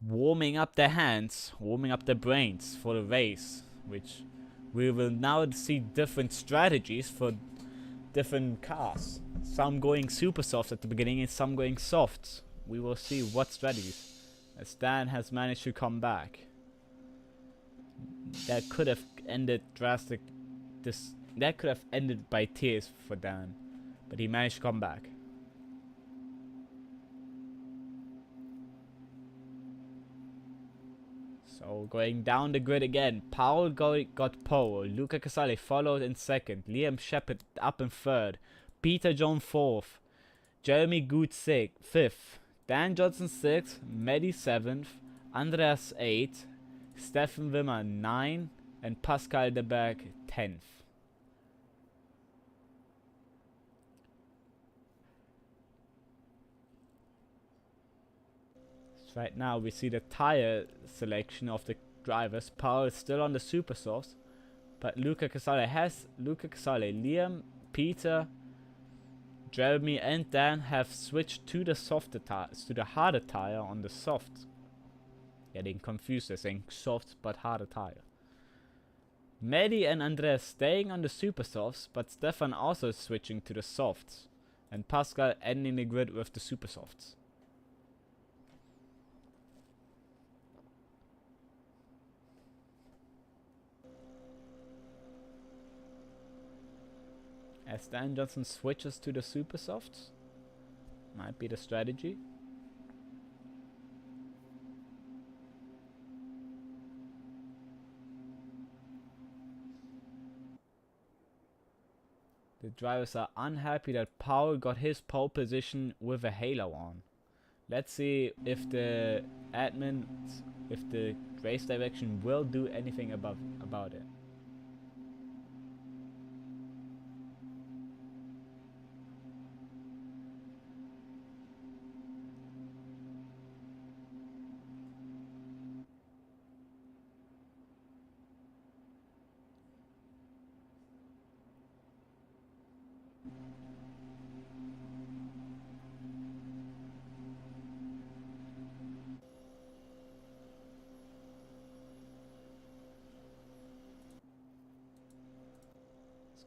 warming up their hands, warming up their brains for the race, which we will now see different strategies for different cars. Some going super soft at the beginning and some going soft. We will see what strategies, as Dan has managed to come back. That could have ended that could have ended by tears for Dan, but he managed to come back. So going down the grid again, Paul got pole, Luca Casale followed in 2nd, Liam Shepherd up in 3rd, Peter Jones 4th, Jeremy Gould 5th, Dan Johnson 6th, Mehdi 7th, Andreas 8th, Stefan Wimmer 9th, and Pascal de Berg 10th. Right now we see the tire selection of the drivers. Paul is still on the super softs, but Luca Casale, Liam, Peter, Jeremy and Dan have switched to the softer tires, to the harder tire on the soft. Getting confused, they're saying soft but harder tire. Mehdi and Andreas staying on the super softs, but Stefan also switching to the softs, and Pascal ending the grid with the super softs. As Dan Johnson switches to the super softs, might be the strategy. The drivers are unhappy that Paul got his pole position with a halo on. Let's see if the admins, if the race direction will do anything about it.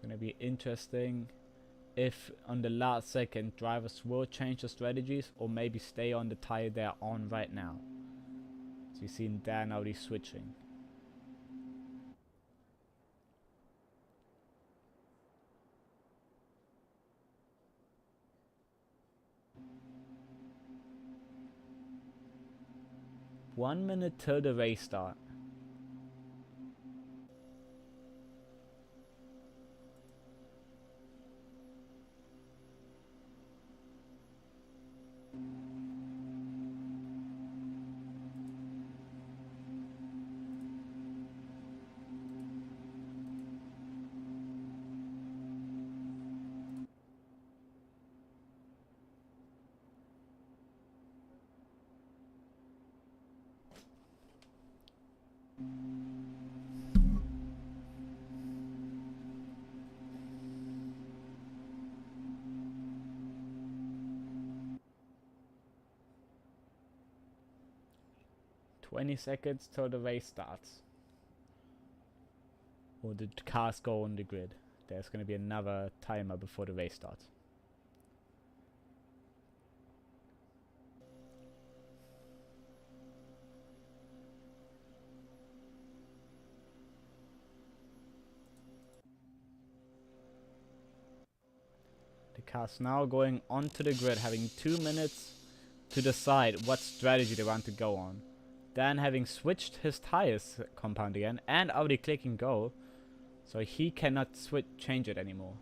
Gonna be interesting if on the last second drivers will change the strategies or maybe stay on the tire they're on right now. So you see Dan already switching. One minute till the race start. 20 seconds till the race starts. Or the cars go on the grid. There's going to be another timer before the race starts. The car's now going onto the grid, having 2 minutes to decide what strategy they want to go on. Dan having switched his tires compound again and already clicking go, so he cannot change it anymore.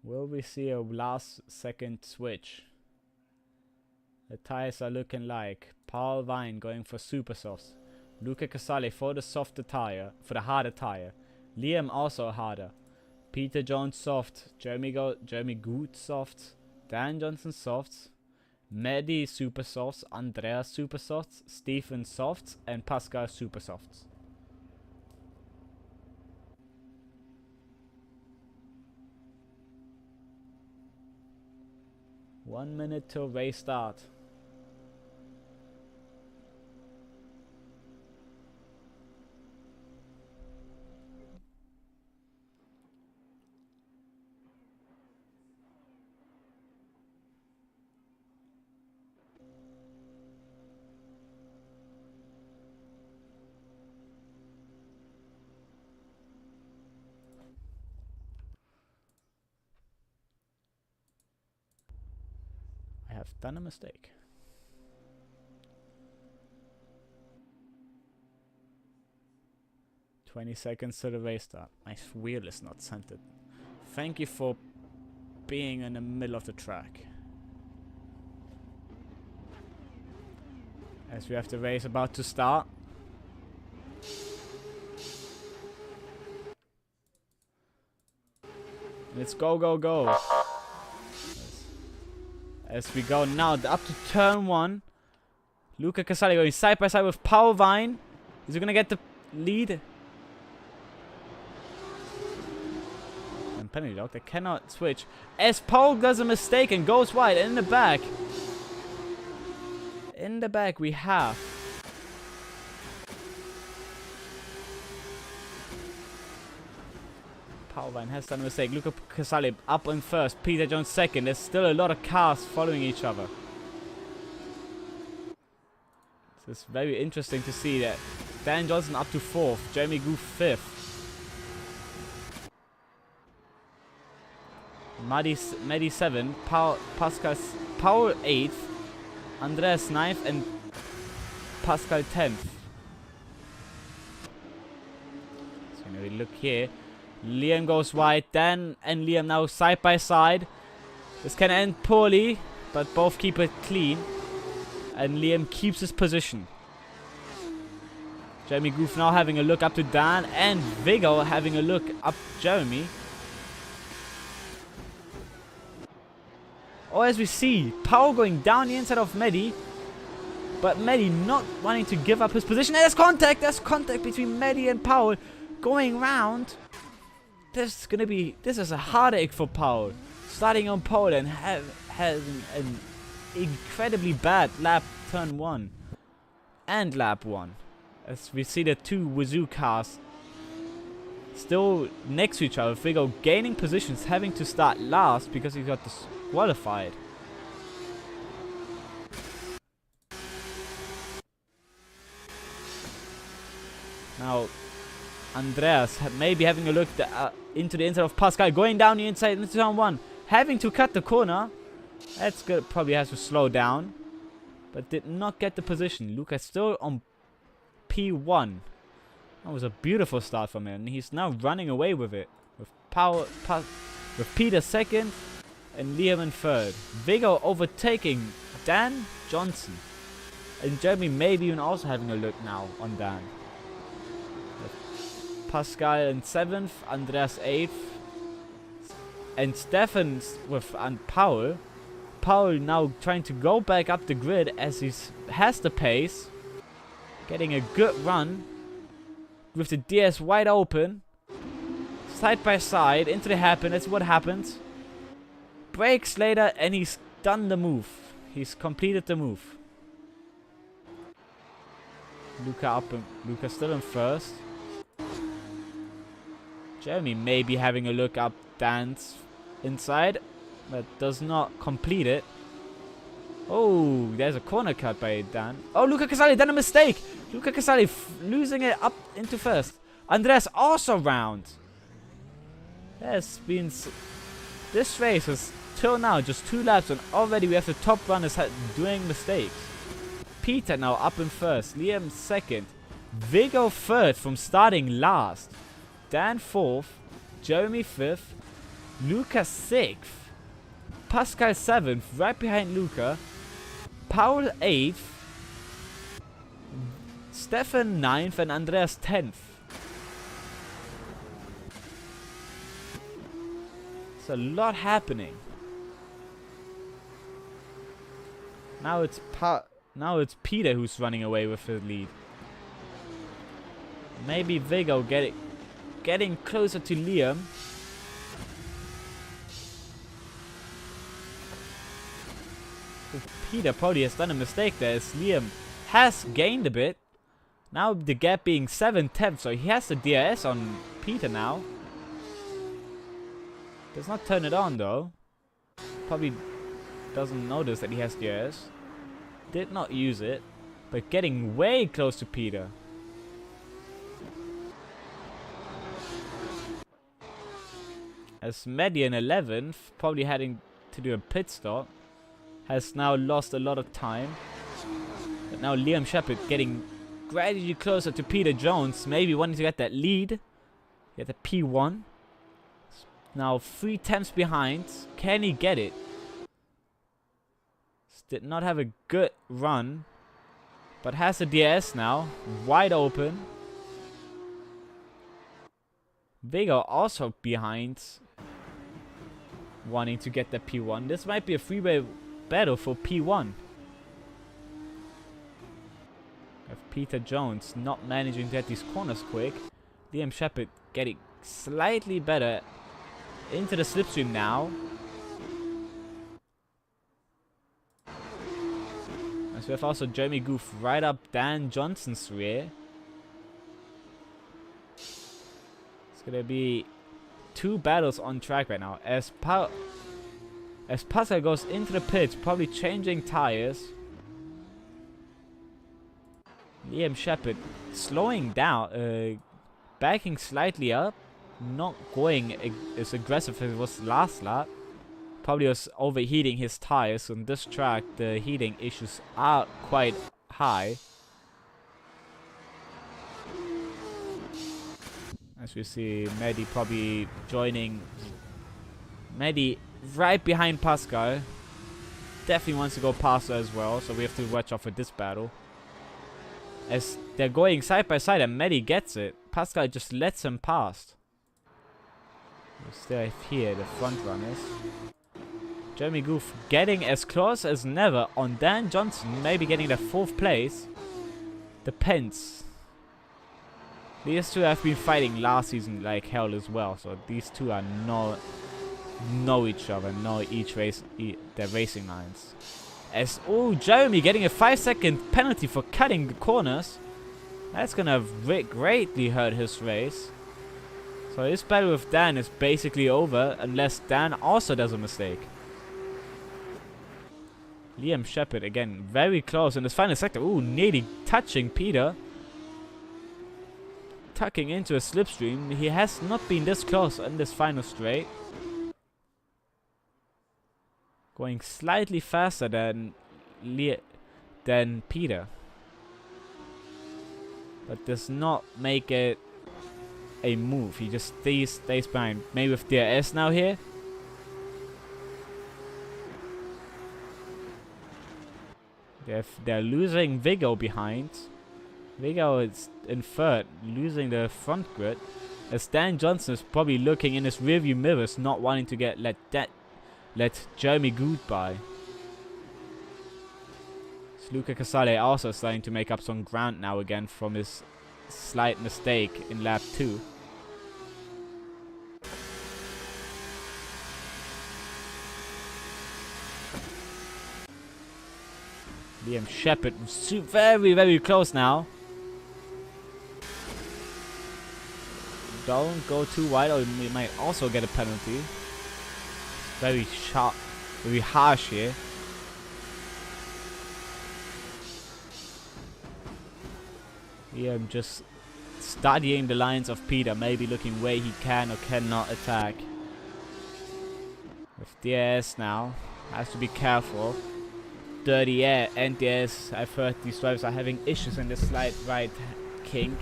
Will we see a last second switch? The tires are looking like Paul Vine going for super softs, Luca Casale for the softer tire, for the harder tire, Liam also harder, Peter Jones soft, Jeremy Good softs, Dan Johnson softs, Maddie super softs, Andreas super softs, Stephen softs, and Pascal super softs. One minute till race start. I have done a mistake. "20 seconds to the race start." My wheel is not centered. Thank you for being in the middle of the track. As we have the race about to start. Let's go, go, go. As we go now up to turn 1. Luca Casale going side by side with Paul Vine. Is he going to get the lead? And penalty dog, they cannot switch. As Paul does a mistake and goes wide. And in the back. In the back we have Paul Vine has done a mistake. Luca Casale up in first. Peter Jones second. There's still a lot of cars following each other. This is very interesting to see that Dan Johnson up to 4th. Jeremy Goof 5th. Maddie 7th. Paul 8th. Andreas 9th. And Pascal 10th. So when we look here. Liam goes wide, Dan and Liam now side by side. This can end poorly, but both keep it clean. And Liam keeps his position. Jeremy Goof now having a look up to Dan, and Viggo having a look up Jeremy. Oh, as we see, Paul going down the inside of Mehdi. But Mehdi not wanting to give up his position. And there's contact between Mehdi and Paul going round. This is a heartache for Paul. Starting on pole and having an incredibly bad lap turn 1 and lap 1. As we see the two Wazoo cars still next to each other. Viggo gaining positions, having to start last because he got disqualified. Now Andreas maybe having a look into the inside of Pascal, going down the inside into turn 1, having to cut the corner. That's good. Probably has to slow down, but did not get the position. Lucas still on P1. That was a beautiful start from him. He's now running away with it, with with Peter 2nd and Liam in 3rd. Viggo overtaking Dan Johnson. And Jeremy maybe even also having a look now on Dan. Pascal in 7th, Andreas 8th. And Stefan with Paul. Paul now trying to go back up the grid as he has the pace. Getting a good run. With the DS wide open. Side by side into the hairpin. That's what happens. Brakes later and he's done the move. He's completed the move. Luca up and Luca still in first. Jeremy may be having a look up Dan's inside, but does not complete it. Oh, there's a corner cut by Dan. Oh, Luca Casali done a mistake. Luca Casali losing it up into first. Andreas also round. There's been this race is till now just 2 laps and already we have the top runners doing mistakes. Peter now up in first, Liam second, Viggo third from starting last, Dan 4th, Jeremy 5th, Luca 6th, Pascal 7th, right behind Luca, Paul 8th, Stefan 9th and Andreas 10th. It's a lot happening. Now it's Peter who's running away with the lead. Maybe Viggo getting closer to Liam. Peter probably has done a mistake there as Liam has gained a bit. Now the gap being 7/10, so he has the DRS on Peter now. Does not turn it on though. Probably doesn't notice that he has DRS. Did not use it, but getting way close to Peter. As Mehdi in 11th, probably heading to do a pit stop, has now lost a lot of time. But now Liam Shepherd getting gradually closer to Peter Jones, maybe wanting to get that lead. Get the P1. Now 3/10 behind. Can he get it? Did not have a good run, but has a DRS now, wide open. Viggo also behind, wanting to get the P1. This might be a freeway battle for P1. With Peter Jones not managing to get these corners quick. Liam Shepherd getting slightly better into the slipstream now. So we have also Jeremy Goof right up Dan Johnson's rear. It's gonna be 2 battles on track right now. As Pascal goes into the pits, probably changing tires. Liam Shepherd slowing down, backing slightly up, not going as aggressive as it was last lap. Probably was overheating his tires. On this track, the heating issues are quite high. As we see, Mehdi probably joining. Mehdi right behind Pascal. Definitely wants to go past her as well, so we have to watch out for this battle. As they're going side by side and Mehdi gets it, Pascal just lets him pass. We still have here the front runners. Jeremy Goof getting as close as never on Dan Johnson, maybe getting the 4th place. Depends. These two have been fighting last season like hell as well, so these two are know each other, know each race, their racing lines. As Jeremy getting a 5-second penalty for cutting the corners. That's gonna greatly hurt his race. So his battle with Dan is basically over unless Dan also does a mistake. Liam Shepherd again very close in this final sector. Nearly touching Peter. Tucking into a slipstream. He has not been this close in this final straight. Going slightly faster than Peter. But does not make it a move. He just stays behind. Maybe with DRS now here. They're losing Vigo behind. Vigo is in third, losing the front grid. As Dan Johnson is probably looking in his rearview mirrors, not wanting to let Jeremy Good by. So Luca Casale also starting to make up some ground now again from his slight mistake in lap 2. Liam Shepherd very, very close now. Don't go too wide or we might also get a penalty. It's very sharp, very harsh here. Liam just studying the lines of Peter, maybe looking where he can or cannot attack. With DRS now, has to be careful. Dirty air and DRS. I've heard these drivers are having issues in the slide right kink.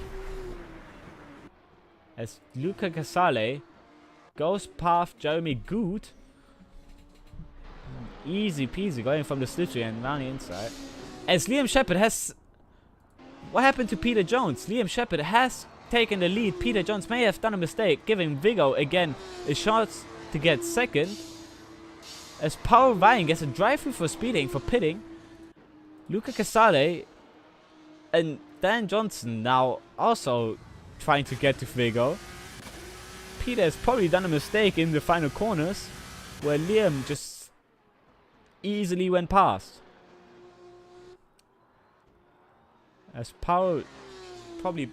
As Luca Casale goes past Jeremy Good. Easy peasy going from the slipstream and around the inside. As Liam Shepherd has... What happened to Peter Jones? Liam Shepherd has taken the lead. Peter Jones may have done a mistake, giving Vigo again a chance to get second. As Paul Ryan gets a drive-through for speeding, for pitting. Luca Casale and Dan Johnson now also trying to get to Vigo. Peter has probably done a mistake in the final corners, where Liam just easily went past. As Paul probably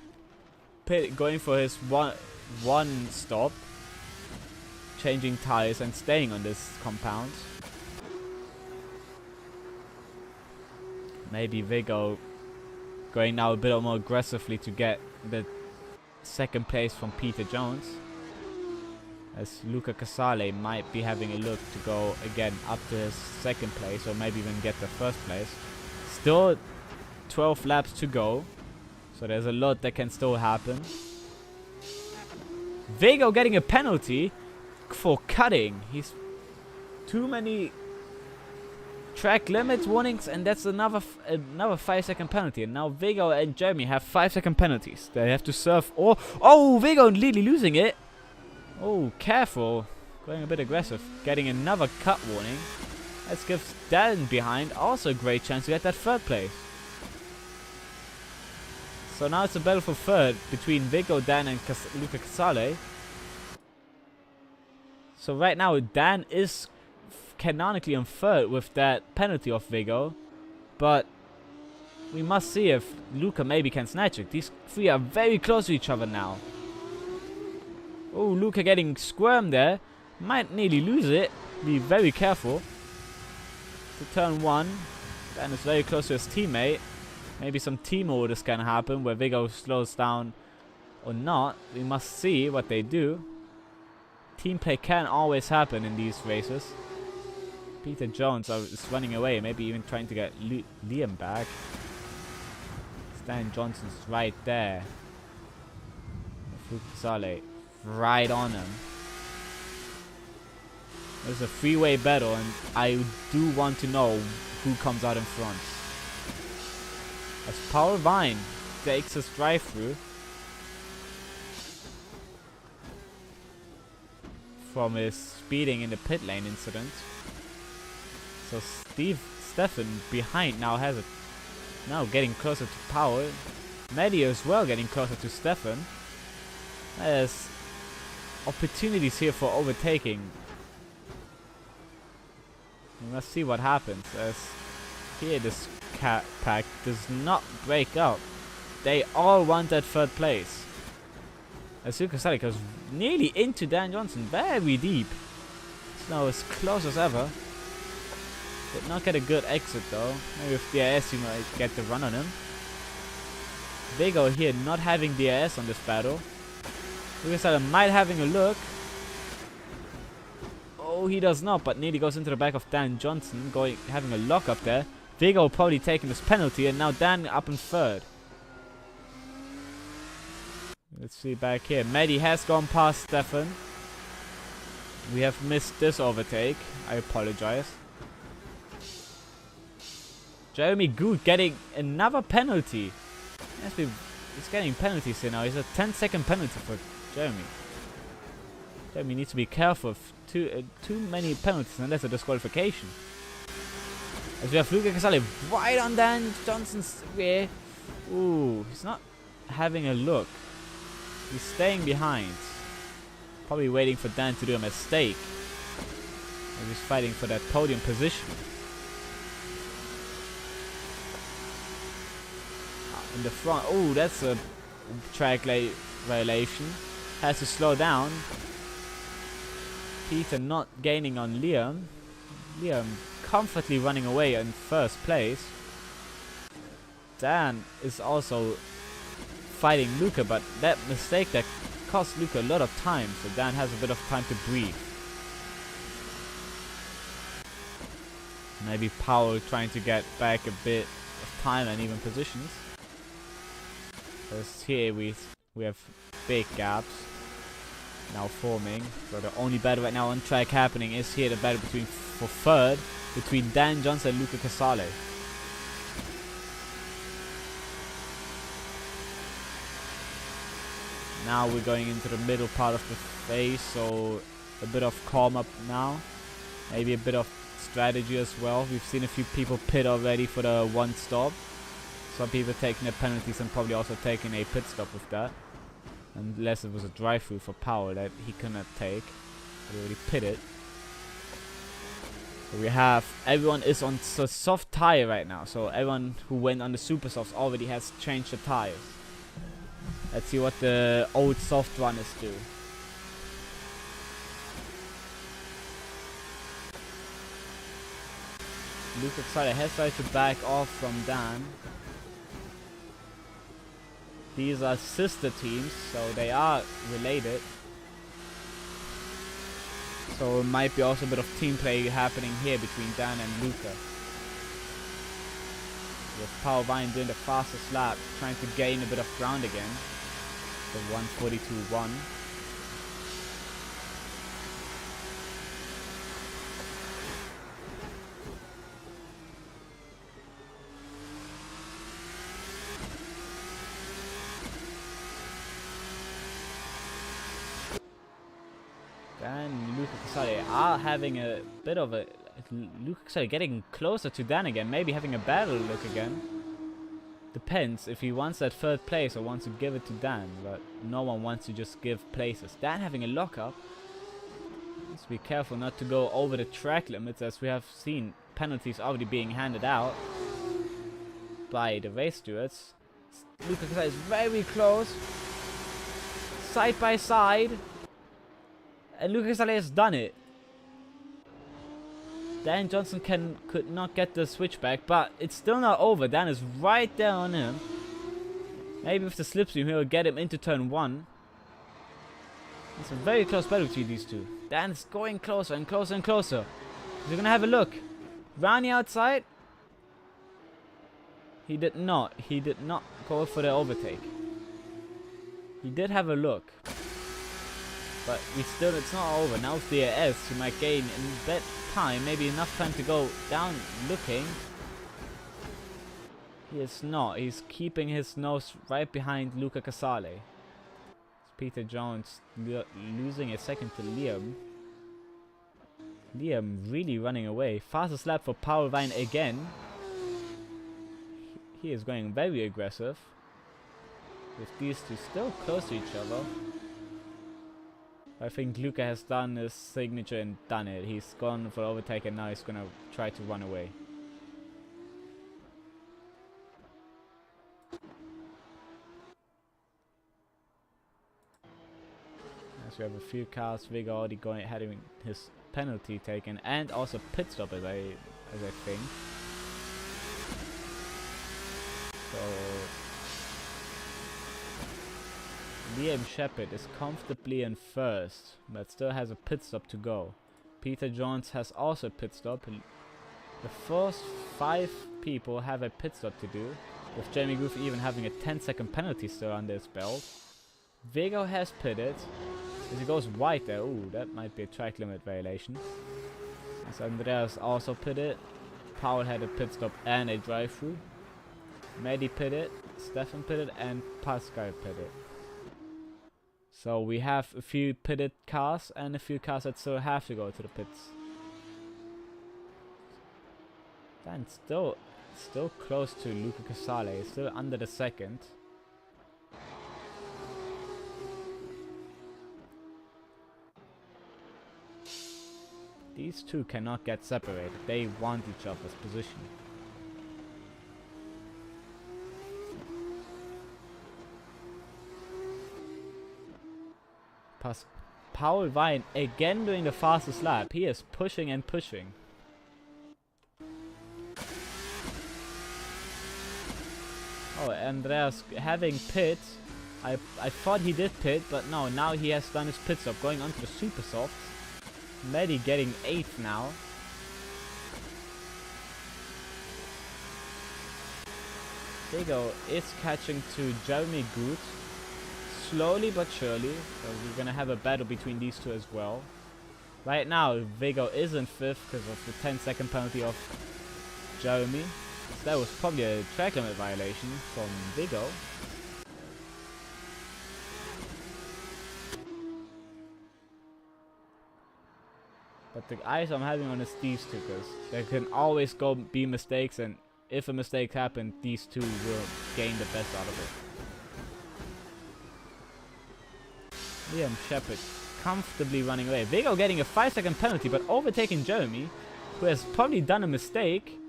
going for his one stop. Changing tires and staying on this compound. Maybe Vigo going now a bit more aggressively to get the second place from Peter Jones. As Luca Casale might be having a look to go again up to his second place or maybe even get the first place. Still 12 laps to go. So there's a lot that can still happen. Vigo getting a penalty for cutting. He's too many track limits warnings, and that's another 5-second penalty. And now Vigo and Jeremy have 5-second penalties. They have to serve. Oh, Vigo nearly losing it. Oh, careful, going a bit aggressive, getting another cut warning. Let's give Dan behind also a great chance to get that third place. So now it's a battle for third between Vigo, Dan, and Luca Casale. So right now, Dan is canonically on third with that penalty of Vigo. But we must see if Luca maybe can snatch it. These three are very close to each other now. Oh, Luca getting squirmed there. Might nearly lose it. Be very careful. To turn one. Dan is very close to his teammate. Maybe some team orders can happen where Vigo slows down or not. We must see what they do. Team play can always happen in these races. Peter Jones is running away, maybe even trying to get Liam back. Stan Johnson's right there. Futsale right on him. There's a three-way battle, and I do want to know who comes out in front. As Paul Vine takes his drive-through from his speeding in the pit lane incident. So Stefan behind now has it. Now getting closer to Powell. Maddie as well getting closer to Stefan. There's opportunities here for overtaking. We must see what happens, as here this pack does not break up. They all want that third place. As Luca Casale goes nearly into Dan Johnson, very deep. It's now as close as ever. Did not get a good exit though. Maybe with DRS you might get the run on him. Vigo here not having DRS on this battle. Luca Casale might having a look. Oh, he does not, but nearly goes into the back of Dan Johnson, having a lock up there. Vigo probably taking this penalty, and now Dan up in third. Let's see back here. Maddie has gone past Stefan. We have missed this overtake. I apologize. Jeremy Good getting another penalty. He's getting penalties here now. It's a 10-second penalty for Jeremy. Jeremy needs to be careful of too many penalties unless a disqualification. As we have Luca Casale right on Dan Johnson's rear. Ooh, he's not having a look. He's staying behind. Probably waiting for Dan to do a mistake. And he's fighting for that podium position. In the front. Oh, that's a track violation. Has to slow down. Peter not gaining on Liam. Liam comfortably running away in first place. Dan is also fighting Luca, but that mistake that cost Luca a lot of time, so Dan has a bit of time to breathe. Maybe Powell trying to get back a bit of time and even positions. Because here we have big gaps now forming. So the only battle right now on track happening is here, the battle for third between Dan Johnson and Luca Casale. Now we're going into the middle part of the phase, so a bit of calm up now. Maybe a bit of strategy as well. We've seen a few people pit already for the one stop. Some people taking their penalties and probably also taking a pit stop with that. Unless it was a drive-through for Power that he could not take. He already pitted. So we have, everyone is on a soft tire right now. So everyone who went on the super softs already has changed the tires. Let's see what the old soft runners do. Luca Casale has tried to back off from Dan. These are sister teams, so they are related. So it might be also a bit of team play happening here between Dan and Luca. With Power Vine doing the fastest lap, trying to gain a bit of ground again. The 142.1. And Luca Casale are having a bit of a... Luca Casale getting closer to Dan again, maybe having a battle look again. Depends if he wants that third place or wants to give it to Dan, but no one wants to just give places. Dan having a lockup. Let's be careful not to go over the track limits, as we have seen penalties already being handed out by the race stewards. Luca Casale is very close. Side by side. And Luca Casale has done it. Dan Johnson could not get the switchback, but it's still not over. Dan is right there on him. Maybe with the slipstream, he'll get him into turn 1. It's a very close battle between these two. Dan is going closer and closer and closer. Is he going to have a look? Round the outside? He did not. He did not go for the overtake. He did have a look. But it's not over. Now with the AS, he might gain in that time, maybe enough time to go down looking. He is not. He's keeping his nose right behind Luca Casale. Peter Jones losing a second to Liam. Liam really running away. Fastest lap for Power Vine again. He is going very aggressive. With these two still close to each other. I think Luca has done his signature and done it. He's gone for overtake and now he's gonna try to run away. As we have a few cars, Vega already having his penalty taken and also pit stop as I think. So Liam Shepard is comfortably in first, but still has a pit stop to go. Peter Jones has also a pit stop. The first 5 people have a pit stop to do, with Jamie Goofy even having a 10-second penalty still under his belt. Vigo has pitted. As he goes wide there, ooh, that might be a track limit violation. As Andreas also pitted. Paul had a pit stop and a drive-through. Mehdi pitted, Stefan pitted, and Pascal pitted. So we have a few pitted cars and a few cars that still have to go to the pits. And still close to Luca Casale, still under the second. These two cannot get separated. They want each other's position. Paul Wein again doing the fastest lap. He is pushing and pushing. Oh, Andreas having pit. I thought he did pit, but no, now he has done his pit stop, going onto the super softs. Mehdi getting 8th now. Diego is catching to Jeremy Good. Slowly but surely. So we're gonna have a battle between these two as well. Right now, Vigo is in 5th because of the 10-second penalty of Jeremy. So that was probably a track limit violation from Vigo. But the eyes I'm having on is these two, because there can always be mistakes, and if a mistake happens, these two will gain the best out of it. Liam Shepard comfortably running away. Vigo getting a 5-second penalty, but overtaking Jeremy, who has probably done a mistake.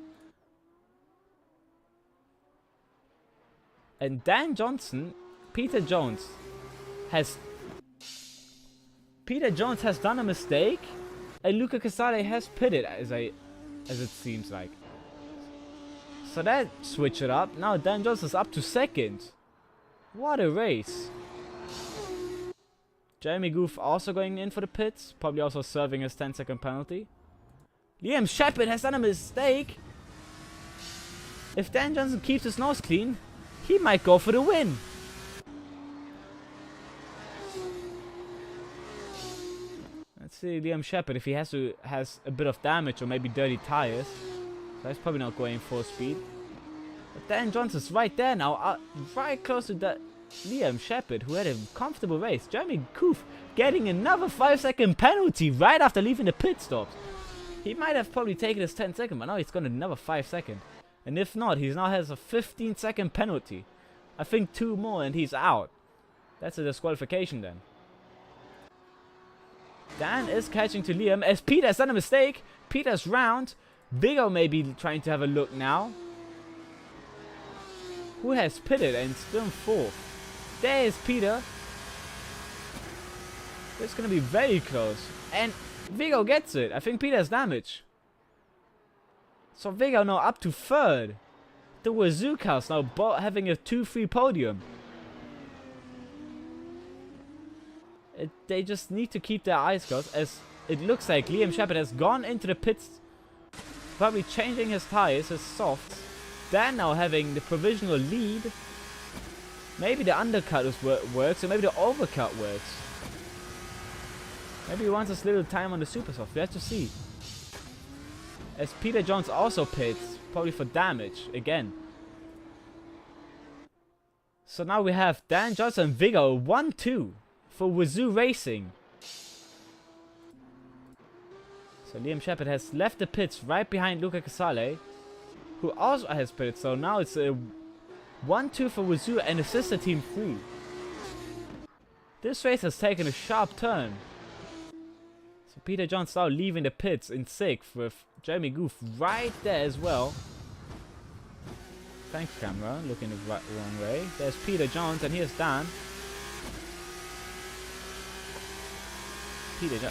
And Dan Johnson, Peter Jones has done a mistake, and Luca Casale has pitted, as it seems like. So that switched it up. Now Dan Johnson is up to 2nd. What a race! Jeremy Goof also going in for the pits, probably also serving his 10-second penalty. Liam Shepard has done a mistake. If Dan Johnson keeps his nose clean, he might go for the win. Let's see Liam Shepard if he has a bit of damage or maybe dirty tires. So he's probably not going full speed. But Dan Johnson's right there now, right close to that Liam Shepard, who had a comfortable race. Jeremy Koof getting another 5-second penalty right after leaving the pit stops. He might have probably taken his 10-second, but now he's got another 5-second. And if not, he now has a 15-second penalty. I think 2 more and he's out. That's a disqualification then. Dan is catching to Liam as Peter has done a mistake. Peter's round. Vigo may be trying to have a look now. Who has pitted and still in 4th? There is Peter. It's going to be very close. And Vigo gets it. I think Peter has damage. So Vigo now up to 3rd. The Wazukas now having a 2-3 podium. They just need to keep their eyes closed, as it looks like Liam Shepard has gone into the pits, probably changing his tires, his softs. Dan now having the provisional lead. Maybe the undercut works, or maybe the overcut works. Maybe he wants a little time on the super soft. We have to see. As Peter Jones also pits, probably for damage again. So now we have Dan Johnson and Vigo 1-2 for Wazoo Racing. So Liam Shepard has left the pits right behind Luca Casale, who also has pitted. So now it's a 1-2 for Wazoo and a sister team 3. This race has taken a sharp turn. So Peter Jones now leaving the pits in 6th with Jeremy Goof right there as well. Thanks camera, looking the wrong way. There's Peter Jones and here's Dan.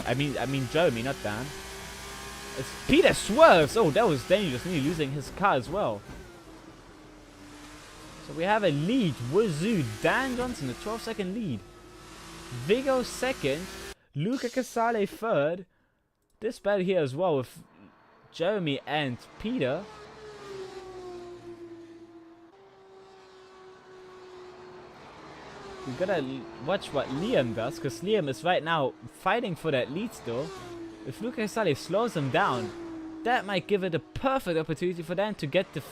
I mean Jeremy, not Dan. It's Peter swerves. Oh, that was dangerous. Nearly losing his car as well. So we have a lead. Wazoo, Dan Johnson, a 12-second lead. Vigo 2nd. Luca Casale 3rd. This battle here as well with Jeremy and Peter. We gotta watch what Liam does, because Liam is right now fighting for that lead still. If Luca Casale slows him down, that might give it a perfect opportunity for Dan to get the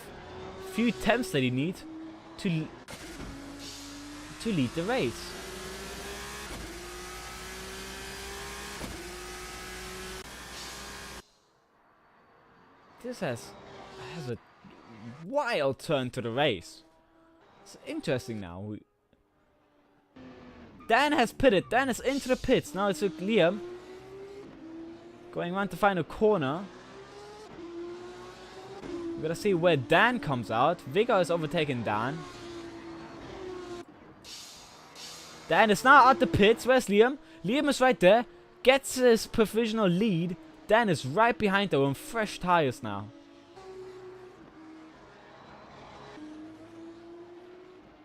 few temps that he needs to lead the race. This has a wild turn to the race. It's interesting now. Dan has pitted. Dan is into the pits. Now it's with Liam. Going around to find a corner. We're gonna see where Dan comes out. Viggo is overtaking Dan. Dan is now at the pits. Where's Liam? Liam is right there. Gets his provisional lead. Dan is right behind though on fresh tires now.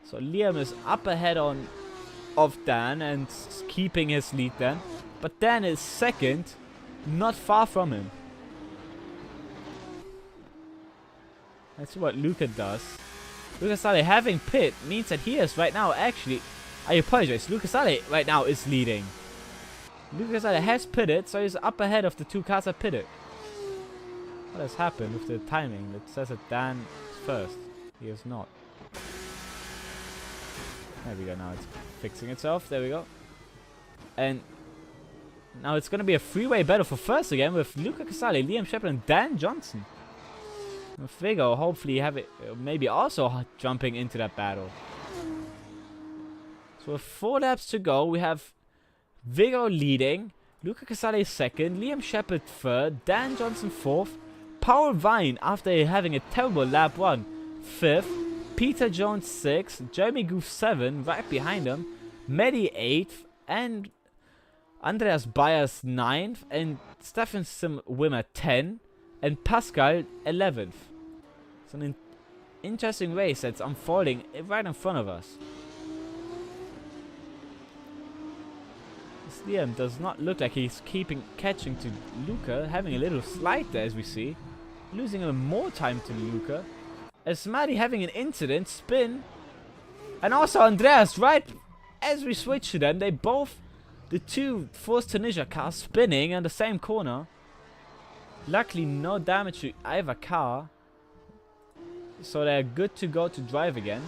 So Liam is up ahead of Dan and keeping his lead then. But Dan is second, not far from him. Let's see what Luca does. Luca Sale having pit means that he is right now actually... I apologize, Luca Sale right now is leading. Luca Sale has pitted, so he's up ahead of the two cars that pitted. What has happened with the timing? It says that Dan is first. He is not. There we go, now it's fixing itself. There we go. And now it's going to be a three-way battle for first again with Luca Casale, Liam Shepard, and Dan Johnson. And Viggo hopefully have it, maybe also jumping into that battle. So with 4 laps to go, we have Viggo leading, Luca Casale second, Liam Shepard third, Dan Johnson fourth, Paul Vine after having a terrible lap 1 fifth, Peter Jones 6th, Jeremy Goof 7, right behind him, Mehdi 8th, and Andreas Byers 9th, and Stefan Wimmer 10, and Pascal 11th. It's an interesting race that's unfolding right in front of us. This Liam does not look like he's catching to Luca, having a little slide there as we see, losing a little more time to Luca. As Maddie having an incident, spin, and also Andreas right as we switch to them. They both, the two Force Tunisia cars spinning in the same corner. Luckily no damage to either car, so they're good to go to drive again.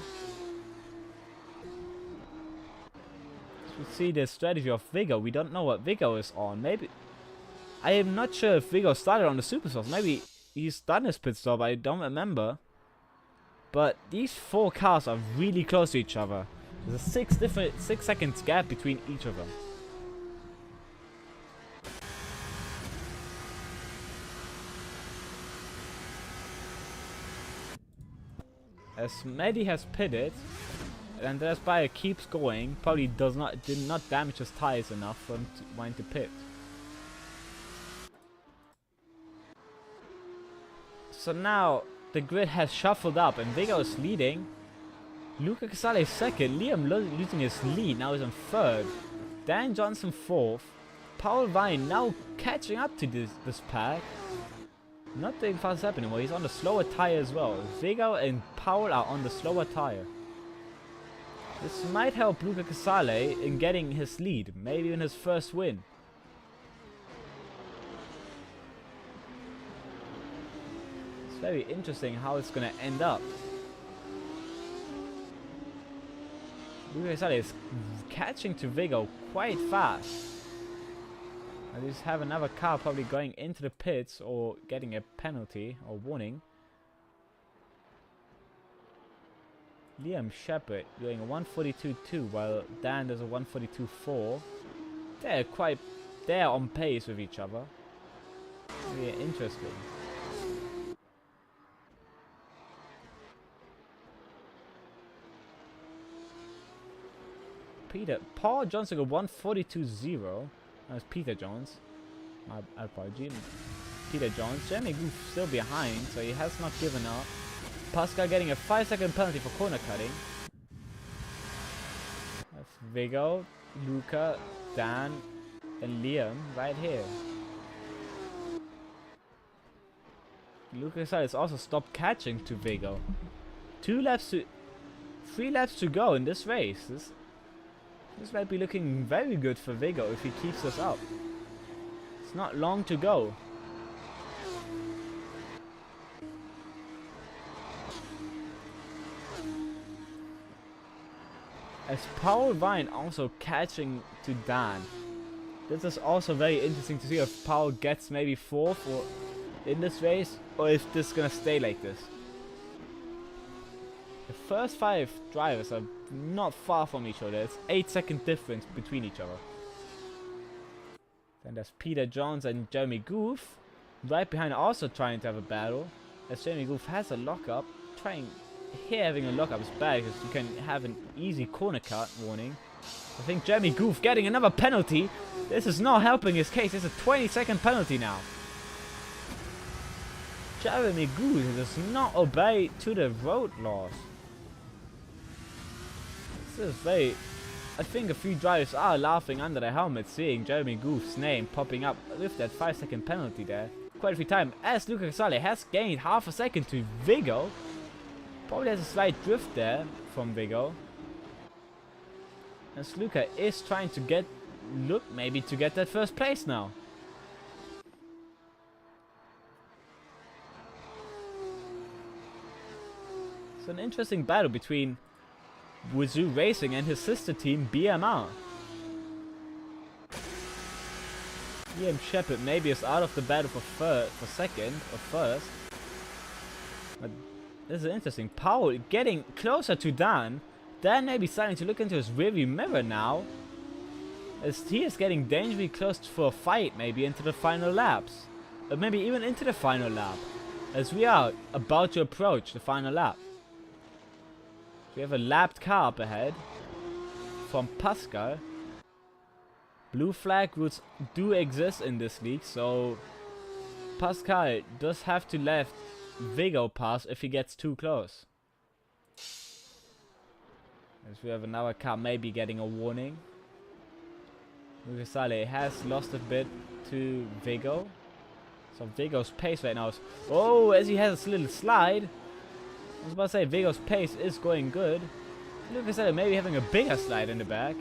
So we see the strategy of Viggo. We don't know what Viggo is on. Maybe, I am not sure if Viggo started on the Superstars. Maybe he's done his pit stop, I don't remember. But these 4 cars are really close to each other. There's a 6 seconds gap between each of them. As Mehdi has pitted, and Andreas Bayer keeps going, probably did not damage his tires enough for him to wind to pit. So now the grid has shuffled up and Viggo is leading. Luca Casale is second. Liam losing his lead. Now he's in third. Dan Johnson fourth. Paul Vine now catching up to this pack. Not doing fast up anymore. He's on the slower tire as well. Viggo and Paul are on the slower tire. This might help Luca Casale in getting his lead. Maybe in his first win. Very interesting how it's gonna end up. Luca Casale is catching to Viggo quite fast. I just have another car probably going into the pits or getting a penalty or warning. Liam Shepard doing a 142.2 while Dan does a 142.4. They're on pace with each other. Really interesting. Paul Johnson got 142.0. That's Peter Jones. My apology. Peter Jones. Jeremy Goof still behind, so he has not given up. Pascal getting a 5-second penalty for corner cutting. That's Viggo, Luca, Dan, and Liam right here. Luca has also stopped catching to Viggo. 3 laps to go in this race. This might be looking very good for Viggo if he keeps this up. It's not long to go. As Paul Vine also catching to Dan. This is also very interesting to see if Paul gets maybe 4th or in this race, or if this is gonna stay like this. The first 5 drivers are not far from each other. It's 8-second difference between each other. Then there's Peter Jones and Jeremy Goof right behind, also trying to have a battle. As Jeremy Goof has a lockup, here having a lockup is bad because you can have an easy corner cut warning. I think Jeremy Goof getting another penalty. This is not helping his case. It's a 20-second penalty now. Jeremy Goof does not obey to the road laws. This is very... I think a few drivers are laughing under their helmets seeing Jeremy Goof's name popping up with that 5-second penalty there. Quite a few times, as Luca Casale has gained half a second to Vigo. Probably has a slight drift there from Vigo. As Luca is trying to maybe to get that first place now. It's an interesting battle between Wazoo Racing and his sister team BMR. Liam Shepard maybe is out of the battle for second or first. But this is interesting. Paul getting closer to Dan. Dan may be starting to look into his rearview mirror now. As he is getting dangerously close for a fight, maybe into the final laps. Or maybe even into the final lap. As we are about to approach the final lap. We have a lapped car up ahead. From Pascal. Blue flag rules do exist in this league, so Pascal does have to let Vigo pass if he gets too close. As we have another car maybe getting a warning. Lucas Sale has lost a bit to Vigo. So Vigo's pace right now is... Oh, as he has a little slide. I was about to say Vigo's pace is going good. Lucas Sale maybe having a bigger slide in the back.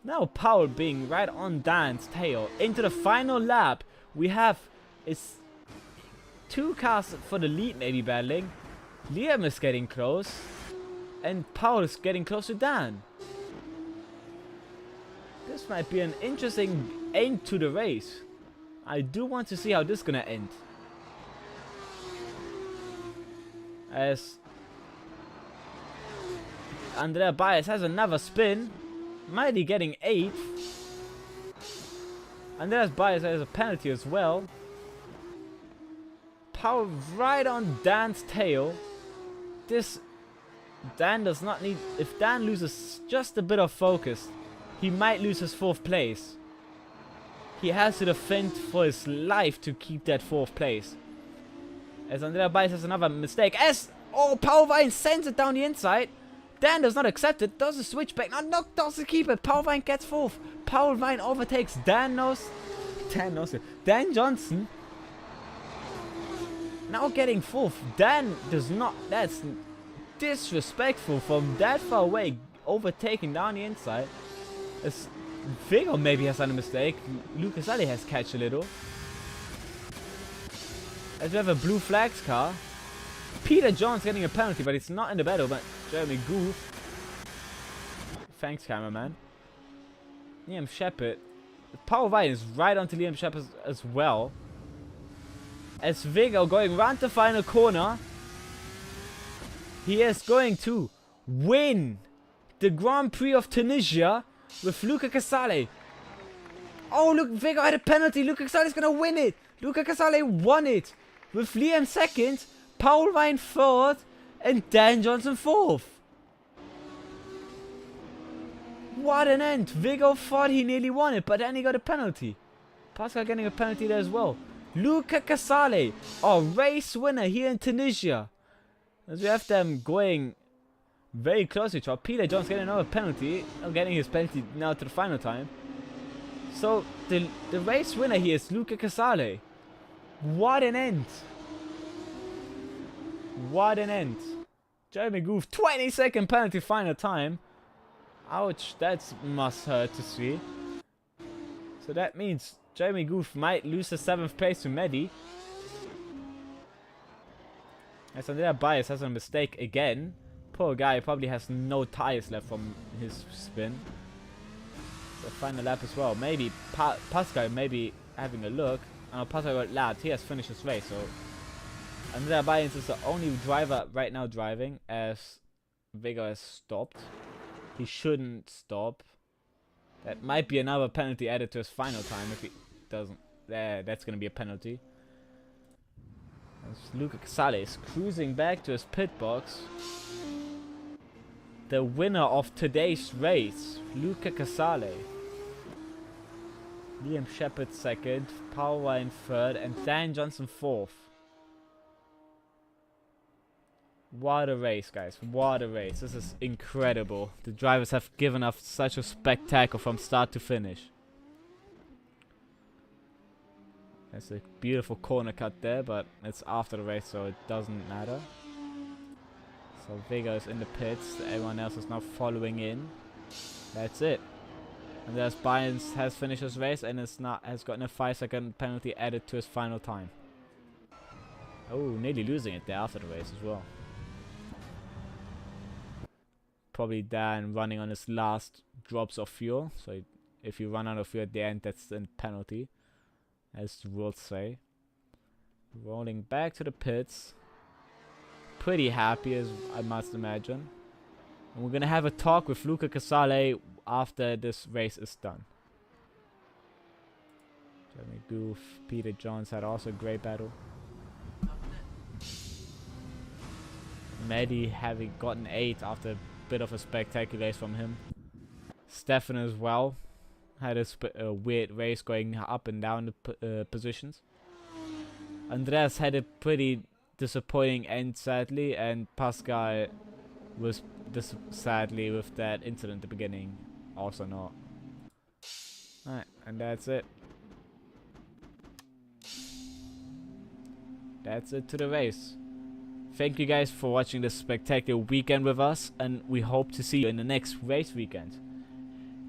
Now Paul being right on Dan's tail. Into the final lap. We have... It's 2 cars for the lead maybe battling. Liam is getting close. And Paul is getting close to Dan. This might be an interesting end to the race. I do want to see how this is gonna end. As Andrea Baez has another spin. Mighty getting 8th. Andreas Baez has a penalty as well. Paul right on Dan's tail. This... Dan does not need... If Dan loses just a bit of focus, he might lose his 4th place. He has to defend for his life to keep that 4th place. As Andrea Baez has another mistake. As... Oh, Paul Vine sends it down the inside. Dan does not accept it. Does a switchback. No, doesn't keep it. Paul Vine gets 4th. Paul Vine overtakes Dan Johnson. Now getting 4th. Dan does not... That's... disrespectful from that far away, overtaking down the inside. As Vigo maybe has done a mistake. Lucas Ali has catch a little. As we have a blue flags car. Peter Jones getting a penalty, but it's not in the battle, but Jeremy Goof. Thanks, cameraman. Liam Shepard. Paul Vine is right onto Liam Shepard as well. As Vigo going round the final corner. He is going to win the Grand Prix of Tunisia with Luca Casale. Oh, look, Vigo had a penalty. Luca Casale is going to win it. Luca Casale won it. With Liam 2nd, Paul Vine 3rd, and Dan Johnson 4th. What an end. Vigo thought he nearly won it, but then he got a penalty. Pascal getting a penalty there as well. Luca Casale, our race winner here in Tunisia. As we have them going very close to each other. Peter Jones getting another penalty. Getting his penalty now to the final time. So the race winner here is Luca Casale. What an end. What an end. Jeremy Goof, 20-second penalty final time. Ouch, that must hurt to see. So that means Jeremy Goof might lose the 7th place to Mehdi. As Andrea Baez has a mistake again. Poor guy probably has no tires left from his spin. So final lap as well. Maybe Pascal maybe having a look. Pascal got lapped. He has finished his race. So Andrea Bayens is the only driver right now driving, as Vega has stopped. He shouldn't stop. That might be another penalty added to his final time if he doesn't. That's gonna be a penalty. As Luca Casale is cruising back to his pit box. The winner of today's race, Luca Casale. Liam Shepard second, Power in third, and Dan Johnson fourth. What a race, guys. What a race. This is incredible. The drivers have given us such a spectacle from start to finish. There's a beautiful corner cut there, but it's after the race, so it doesn't matter. So Vega is in the pits. Everyone else is now following in. That's it. And there's Bayens has finished his race and has gotten a 5-second penalty added to his final time. Oh, nearly losing it there after the race as well. Probably Dan running on his last drops of fuel. So if you run out of fuel at the end, that's a penalty, as the rules say. Rolling back to the pits. Pretty happy, as I must imagine. And we're gonna have a talk with Luca Casale after this race is done. Jeremy Goof, Peter Jones had also a great battle. Maddie having gotten 8 after a bit of a spectacular race from him. Stefan as well had a weird race going up and down the positions. Andreas had a pretty disappointing end, sadly, and Pascal was sadly with that incident at the beginning also not. Alright, and that's it. That's it to the race. Thank you guys for watching this spectacular weekend with us, and we hope to see you in the next race weekend.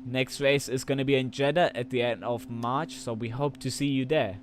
Next race is going to be in Jeddah at the end of March, so we hope to see you there.